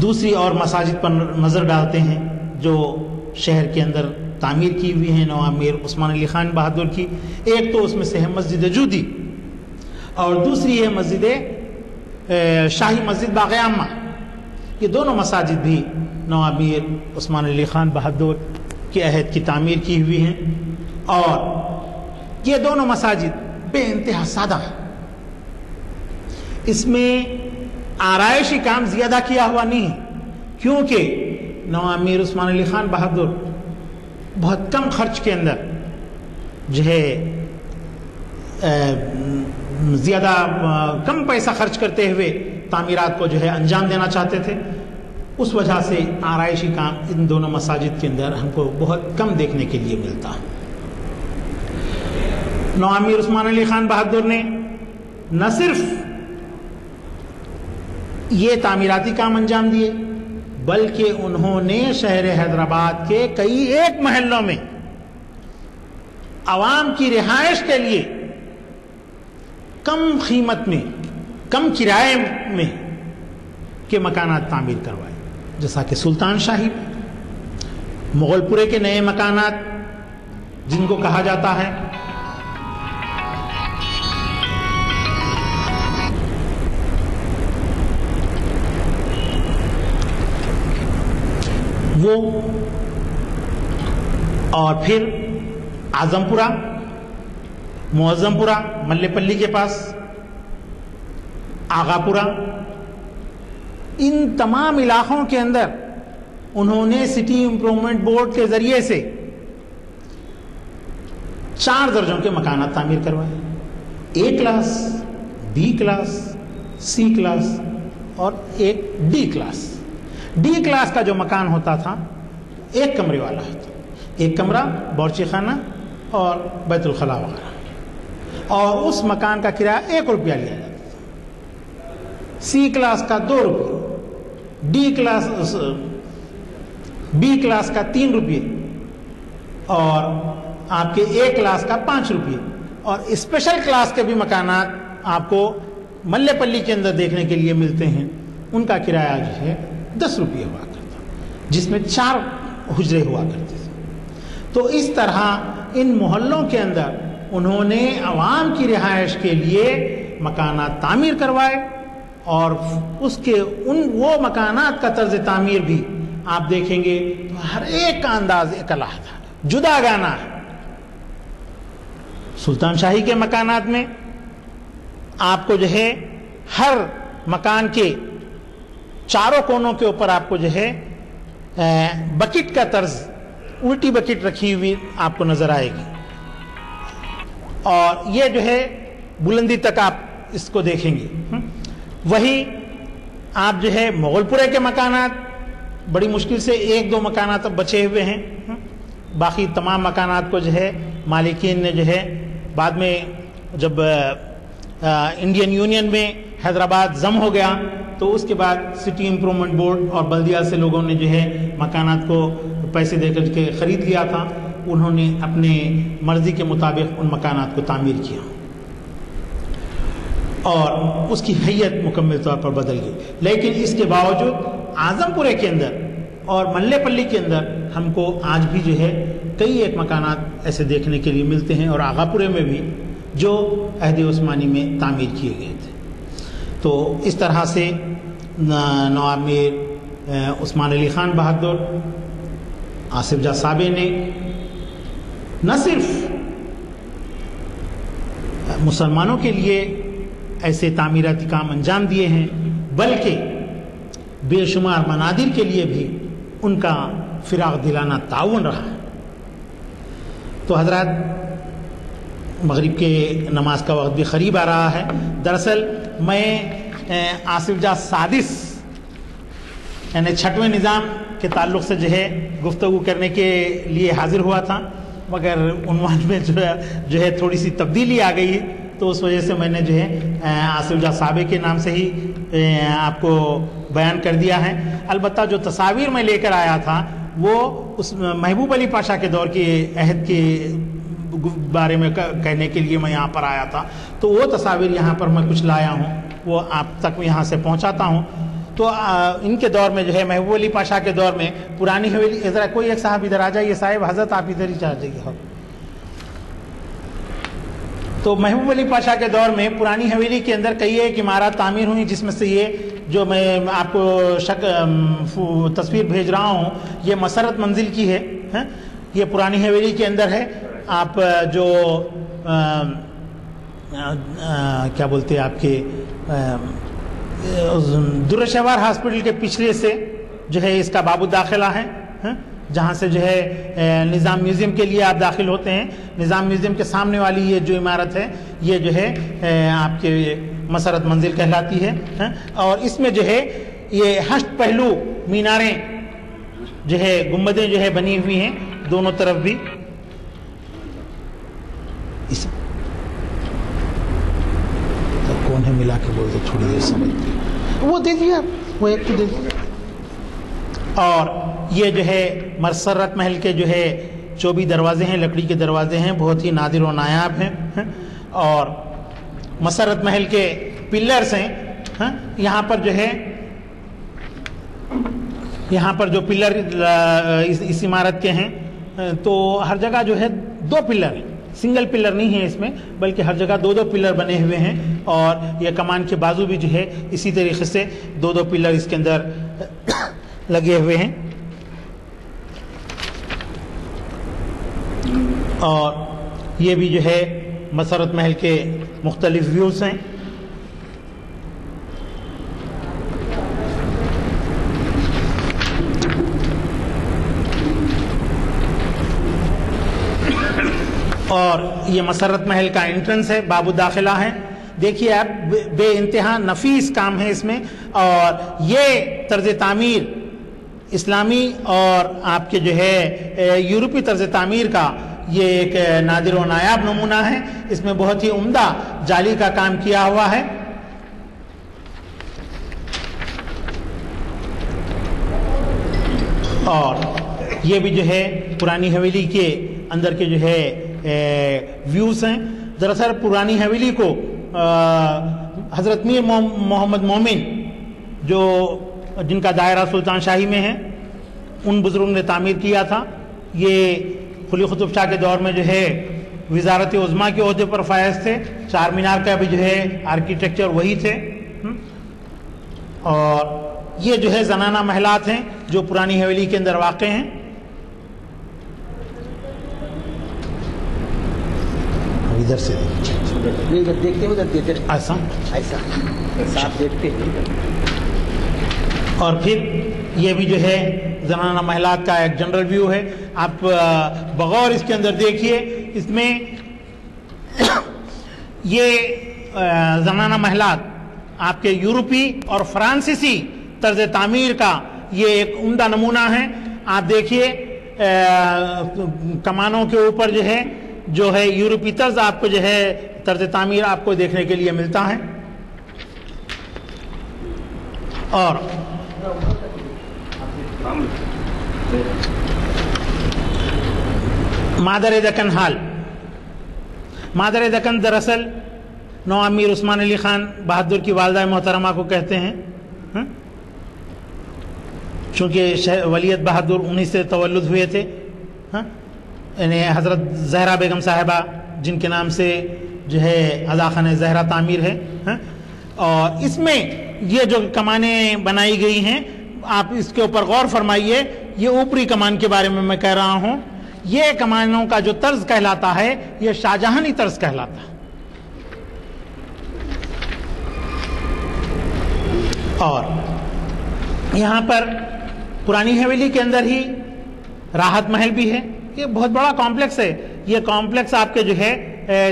دوسری اور مساجد پر نظر ڈالتے ہیں جو شہر کے اندر تعمیر کی ہوئی ہیں نواب میر عثمان علی خان بہادر کی. ایک تو اس میں سے ہے مسجد جودی اور دوسری ہے مسجد شاہی مسجد باغ عامہ. یہ دونوں مساجد بھی نواب میر عثمان علی خان بہادر کے عہد کی تعمیر کی ہوئی ہیں اور یہ دونوں مساجد بے انتہا سادہ ہیں. اس میں آرائشی کام زیادہ کیا ہوا نہیں ہے کیونکہ نواب میر عثمان علی خان بہادر بہت کم خرچ کے اندر جو ہے زیادہ کم پیسہ خرچ کرتے ہوئے تعمیرات کو جو ہے انجام دینا چاہتے تھے. اس وجہ سے آرائشی کام ان دونوں مساجد کے اندر ہم کو بہت کم دیکھنے کے لیے ملتا ہے. نواب میر عثمان علی خان بہادر نے نہ صرف یہ تعمیراتی کام انجام دیے بلکہ انہوں نے شہر حیدرآباد کے کئی ایک محلوں میں عوام کی رہائش کے لیے کم قیمت میں کم کرائے میں کے مکانات تعمیر کروائے. جیسا کہ سلطان شاہی مغل پورے کے نئے مکانات جن کو کہا جاتا ہے وہ، اور پھر اعظم پورہ، معظم پورہ ملے پلی کے پاس، آغا پورہ، ان تمام علاقوں کے اندر انہوں نے سٹی امپرومنٹ بورڈ کے ذریعے سے 4 درجوں کے مکانات تعمیر کروائے. A class, B class, C class اور ایک D کلاس. ڈی کلاس کا جو مکان ہوتا تھا 1 کمرے والا ہوتا، 1 کمرہ، باورچی خانہ اور بیت الخلاء وغیرہ، اور اس مکان کا کرایہ 1 روپیہ لیا جاتا تھا. سی کلاس کا 2 روپیے، بی کلاس کا 3 روپیے اور آپ کے A کلاس کا 5 روپیے. اور اسپیشل کلاس کے بھی مکانات آپ کو ملے پلی کے اندر دیکھنے کے لیے ملتے ہیں. ان کا کرایہ جو ہے 10 روپیے ہوا کرتا، جس میں 4 حجرے ہوا کرتے تھے. تو اس طرح ان محلوں کے اندر انہوں نے عوام کی رہائش کے لیے مکانات تعمیر کروائے اور اس کے وہ مکانات کا طرز تعمیر بھی آپ دیکھیں گے تو ہر ایک کا انداز ایک علیحدہ ہے، جدا گانا ہے. سلطان شاہی کے مکانات میں آپ کو جو ہے ہر مکان کے چاروں کونوں کے اوپر آپ کو جو ہے بکٹ کا طرز، الٹی بکٹ رکھی ہوئی آپ کو نظر آئے گی اور یہ جو ہے بلندی تک آپ اس کو دیکھیں گے. وہی آپ جو ہے مغل پورے کے مکانات بڑی مشکل سے 1-2 مکانات اب بچے ہوئے ہیں. باقی تمام مکانات کو جو ہے مالکین نے جو ہے بعد میں جب انڈین یونین میں حیدرآباد ضم ہو گیا تو اس کے بعد سٹی امپرومنٹ بورڈ اور بلدیہ سے لوگوں نے جو ہے مکانات کو پیسے دے کر کے خرید لیا تھا. انہوں نے اپنے مرضی کے مطابق ان مکانات کو تعمیر کیا اور اس کی حیت مکمل طور پر بدل گئی. لیکن اس کے باوجود اعظم پورے کے اندر اور ملے پلی کے اندر ہم کو آج بھی جو ہے کئی ایک مکانات ایسے دیکھنے کے لیے ملتے ہیں اور آغا پورے میں بھی جو عہد عثمانی میں تعمیر کیے گئے تھے. تو اس طرح سے نواب میر عثمان علی خان بہادر، آصف جاہ صابے نے نہ صرف مسلمانوں کے لیے ایسے تعمیراتی کام انجام دیے ہیں بلکہ بے شمار منادر کے لیے بھی ان کا فراغ دلانہ تعاون رہا ہے. تو حضرات، مغرب کے نماز کا وقت بھی قریب آ رہا ہے. دراصل میں آصف جاہ سادس یعنی 6ویں نظام کے تعلق سے جو ہے گفتگو کرنے کے لیے حاضر ہوا تھا، مگر عنوان میں جو ہے تھوڑی سی تبدیلی آ گئی تو اس وجہ سے میں نے جو ہے آصف جاہ صابر کے نام سے ہی آپ کو بیان کر دیا ہے. البتہ جو تصاویر میں لے کر آیا تھا وہ اس محبوب علی پاشا کے دور کے عہد کے بارے میں کہنے کے لیے میں یہاں پر آیا تھا. تو وہ تصاویر یہاں پر میں کچھ لایا ہوں, وہ آپ تک یہاں سے پہنچاتا ہوں. تو ان کے دور میں جو ہے محبوب علی پاشا کے دور میں پرانی حویلی, ذرا کوئی ایک صاحب ادھر آ جائیے, صاحب حضرت آپ ادھر ہی چاہ جائیے. تو محبوب علی پاشا کے دور میں پرانی حویلی کے اندر کئی ایک عمارات تعمیر ہوئی, جس میں سے یہ جو میں آپ کو تصویر بھیج رہا ہوں یہ مسرت منزل کی ہے. یہ پرانی حویلی کے اندر ہے. آپ جو کیا بولتے ہیں آپ کے درشہوار ہاسپٹل کے پچھلے سے جو ہے اس کا باب الداخلہ ہے, جہاں سے جو ہے نظام میوزیم کے لیے آپ داخل ہوتے ہیں. نظام میوزیم کے سامنے والی یہ جو عمارت ہے یہ جو ہے آپ کے مسرت منزل کہلاتی ہے. اور اس میں جو ہے یہ 8 پہلو میناریں جو ہے گنبدیں جو ہے بنی ہوئی ہیں دونوں طرف بھی. اس کون ہے ملا کے بول دو تھوڑی دیر سمجھتے, وہ دے دیا, وہ ایک تو دے دیا. اور یہ جو ہے مسرت محل کے جو ہے 24 دروازے ہیں, لکڑی کے دروازے ہیں, بہت ہی نادر و نایاب ہیں. اور مسرت محل کے پلرز ہیں. یہاں پر جو ہے یہاں پر جو پلر اس عمارت کے ہیں تو ہر جگہ جو ہے 2 پلر ہیں, سنگل پلر نہیں ہے اس میں, بلکہ ہر جگہ 2 پلر بنے ہوئے ہیں. اور یہ کمان کے بازو بھی جو ہے اسی طریقے سے 2 پلر اس کے اندر لگے ہوئے ہیں. اور یہ بھی جو ہے مسرت محل کے مختلف ویوز ہیں. اور یہ مسرت محل کا انٹرنس ہے, باب الداخلہ ہے. دیکھیے آپ بے انتہا نفیس کام ہے اس میں. اور یہ طرز تعمیر اسلامی اور آپ کے جو ہے یورپی طرز تعمیر کا یہ ایک نادر و نایاب نمونہ ہے. اس میں بہت ہی عمدہ جالی کا کام کیا ہوا ہے. اور یہ بھی جو ہے پرانی حویلی کے اندر کے جو ہے ویوز ہیں. دراصل پرانی حویلی کو حضرت میر محمد مومن جو جن کا دائرہ سلطان شاہی میں ہے ان بزرگوں نے تعمیر کیا تھا. یہ قلی قطب شاہ کے دور میں جو ہے وزارت عظمیٰ کے عہدے پر فائز تھے. چار مینار کا بھی جو ہے آرکیٹیکچر وہی تھے. اور یہ جو ہے زنانہ محلات ہیں جو پرانی حویلی کے اندر واقع ہیں. ادھر سے ایسا اور پھر یہ بھی جو ہے زنانہ محلات کا ایک جنرل ویو ہے. آپ بغور اس کے اندر دیکھیے, اس میں یہ زنانہ محلات آپ کے یورپی اور فرانسیسی طرز تعمیر کا یہ ایک عمدہ نمونہ ہے. آپ دیکھیے کمانوں کے اوپر جو ہے یورپی طرز آپ کو جو ہے طرز تعمیر آپ کو دیکھنے کے لیے ملتا ہے. اور مادر دکن ہال, مادر دکن دراصل نو امیر عثمان علی خان بہادر کی والدہ محترمہ کو کہتے ہیں, چونکہ ولیعت بہادر انہی سے تولد ہوئے تھے. یعنی حضرت زہرا بیگم صاحبہ جن کے نام سے جو ہے عزاخانہ زہرا تعمیر ہے. اور اس میں یہ جو کمانیں بنائی گئی ہیں آپ اس کے اوپر غور فرمائیے. یہ اوپری کمان کے بارے میں کہہ رہا ہوں. یہ کمانوں کا جو طرز کہلاتا ہے یہ شاہجہانی طرز کہلاتا ہے. اور یہاں پر پرانی حویلی کے اندر ہی راحت محل بھی ہے. یہ بہت بڑا کمپلیکس ہے. یہ کمپلیکس آپ کے جو ہے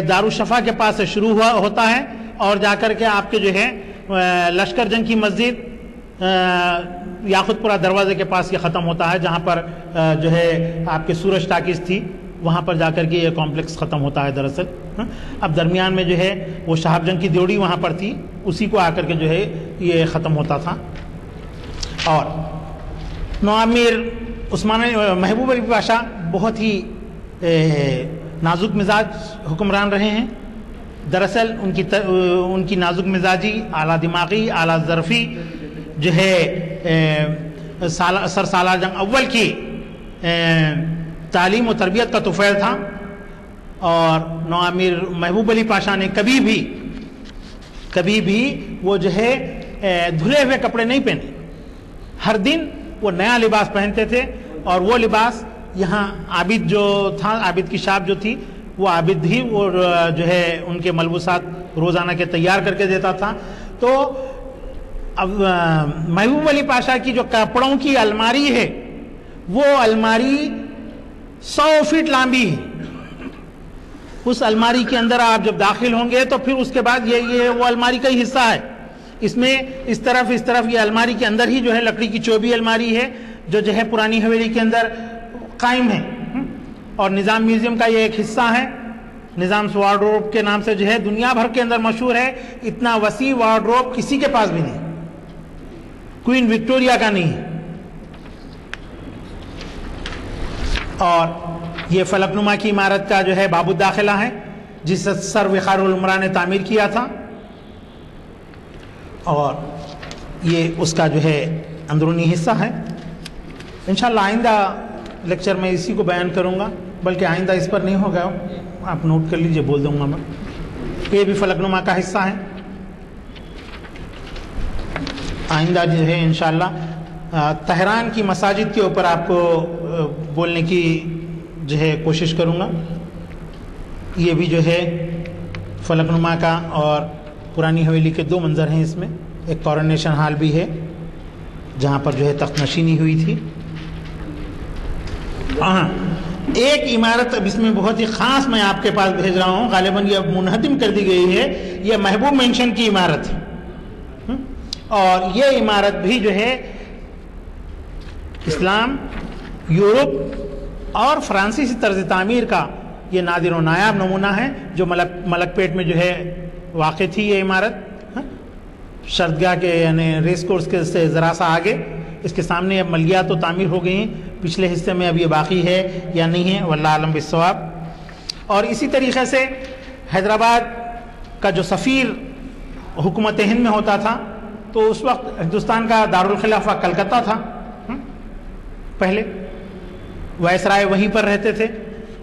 دارالشفا کے پاس سے شروع ہوتا ہے اور جا کر کے آپ کے جو ہے لشکر جنگ کی مسجد یاقوت پورہ دروازے کے پاس یہ ختم ہوتا ہے, جہاں پر جو ہے آپ کے سورج ٹاکیز تھی وہاں پر جا کر کے یہ کمپلیکس ختم ہوتا ہے دراصل. اب درمیان میں جو ہے وہ شہاب جنگ کی ڈیوڑی وہاں پر تھی، اسی کو آ کر کے جو ہے یہ ختم ہوتا تھا۔ اور نوامیر عثمان محبوب علی پاشا بہت ہی نازک مزاج حکمران رہے ہیں۔ دراصل ان کی نازک مزاجی، اعلیٰ دماغی، اعلیٰ ظرفی جو ہے سر سالار جنگ اول کی تعلیم و تربیت کا طفیل تھا، اور نوامیر محبوب علی پاشا نے کبھی بھی وہ جو ہے دھلے ہوئے کپڑے نہیں پہنے، ہر دن وہ نیا لباس پہنتے تھے، اور وہ لباس یہاں عابد جو تھا، عابد کی شاپ جو تھی، وہ عابد ہی وہ جو ہے ان کے ملبوسات روزانہ کے تیار کر کے دیتا تھا۔ تو اب محبوب علی پاشا کی جو کپڑوں کی الماری ہے، وہ الماری 100 فٹ لمبی ہے۔ اس الماری کے اندر آپ جب داخل ہوں گے تو پھر اس کے بعد یہ وہ الماری کا ہی حصہ ہے، اس میں اس طرف یہ الماری کے اندر ہی جو ہے لکڑی کی چوبی الماری ہے، جو ہے پرانی حویلی کے اندر قائم ہے، اور نظام میوزیم کا یہ ایک حصہ ہے۔ نظام وارڈروب کے نام سے جو ہے دنیا بھر کے اندر مشہور ہے، اتنا وسیع وارڈروب کسی کے پاس بھی نہیں، کوئین وکٹوریا کا نہیں ہے۔ اور یہ فلک نما کی عمارت کا جو ہے باب الداخلہ ہے، جس سر وقار العمرہ نے تعمیر کیا تھا، اور یہ اس کا جو ہے اندرونی حصہ ہے۔ انشاءاللہ آئندہ لیکچر میں اسی کو بیان کروں گا، بلکہ آئندہ اس پر نہیں ہوگا، آپ نوٹ کر لیجئے، بول دوں گا میں۔ یہ بھی فلک نما کا حصہ ہے۔ آئندہ جو ہے انشاءاللہ تہران کی مساجد کے اوپر آپ کو بولنے کی جو ہے کوشش کروں گا۔ یہ بھی جو ہے فلک نما کا اور پرانی حویلی کے دو منظر ہیں اس میں۔ ایک کورونیشن ہال بھی ہے جہاں پر جو ہے تخت نشینی ہوئی تھی۔ ہاں، ایک عمارت اب اس میں بہت ہی خاص میں آپ کے پاس بھیج رہا ہوں، غالباً یہ اب منہدم کر دی گئی ہے، یہ محبوب مینشن کی عمارت ہے، اور یہ عمارت بھی جو ہے اسلام، یورپ اور فرانسیسی طرز تعمیر کا یہ نادر و نایاب نمونہ ہے، جو ملک پیٹ میں جو ہے واقع تھی یہ عمارت، شرطگاہ کے یعنی ریس کورس کے سے ذرا سا آگے۔ اس کے سامنے اب ملگیات تو تعمیر ہو گئی ہیں، پچھلے حصے میں اب یہ باقی ہے یا نہیں ہے، واللہ اعلم بالصواب۔ اور اسی طریقے سے حیدرآباد کا جو سفیر حکومت ہند میں ہوتا تھا، تو اس وقت ہندوستان کا دارالخلافہ کلکتہ تھا، پہلے وائسرائے وہیں پر رہتے تھے،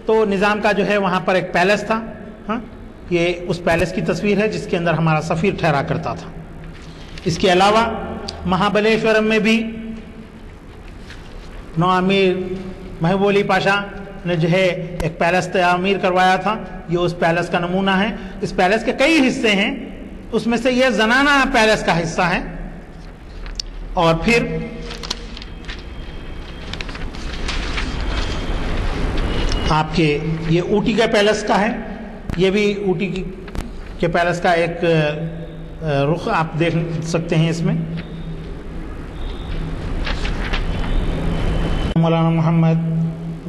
تو نظام کا جو ہے وہاں پر ایک پیلس تھا، یہ اس پیلس کی تصویر ہے جس کے اندر ہمارا سفیر ٹھہرا کرتا تھا۔ اس کے علاوہ مہابلیشورم میں بھی نوامیر محبوب علی پاشا نے جو ہے ایک پیلس تعمیر کروایا تھا، یہ اس پیلس کا نمونہ ہے۔ اس پیلس کے کئی حصے ہیں، اس میں سے یہ زنانہ پیلس کا حصہ ہے۔ اور پھر آپ کے یہ اوٹی کے پیلس کا ہے، یہ بھی اوٹی کے پیلس کا ایک رخ آپ دیکھ سکتے ہیں اس میں۔ مولانا محمد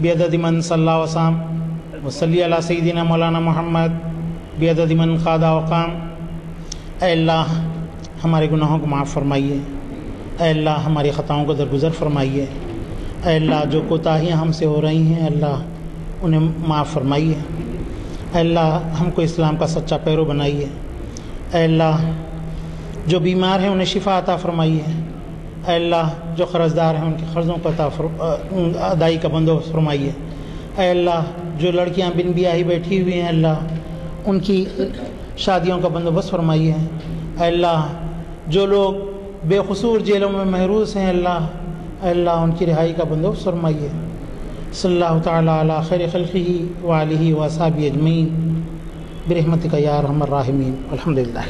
بعدد من صلی اللہ وسلم وصلی علی سیدنا مولانا محمد بعدد من قاد وقام۔ اے اللہ ہمارے گناہوں کو معاف فرمائیے، اے اللہ ہماری خطاؤں کو درگزر فرمائیے، اے اللہ جو کوتاہیاں ہم سے ہو رہی ہیں اللہ انہیں معاف فرمائیے، اے اللہ ہم کو اسلام کا سچا پیرو بنائیے، اے اللہ جو بیمار ہیں انہیں شفا عطا فرمائیے، اے اللہ جو قرضدار ہیں ان کے قرضوں کو ادائی کا بندوبست فرمائیے، اے اللہ جو لڑکیاں بن بیاہی بیٹھی ہوئی ہیں اللہ ان کی شادیوں کا بندوبست فرمائیے، اے اللہ جو لوگ بے قصور جیلوں میں محروس ہیں اللہ اے اللہ ان کی رہائی کا بندوبست فرمائیے۔ صلی اللہ تعالی علی خیر خلقہ وآلہ وصحبہ اجمعین برحمتک یا ارحم الراحمین۔ الحمدللہ۔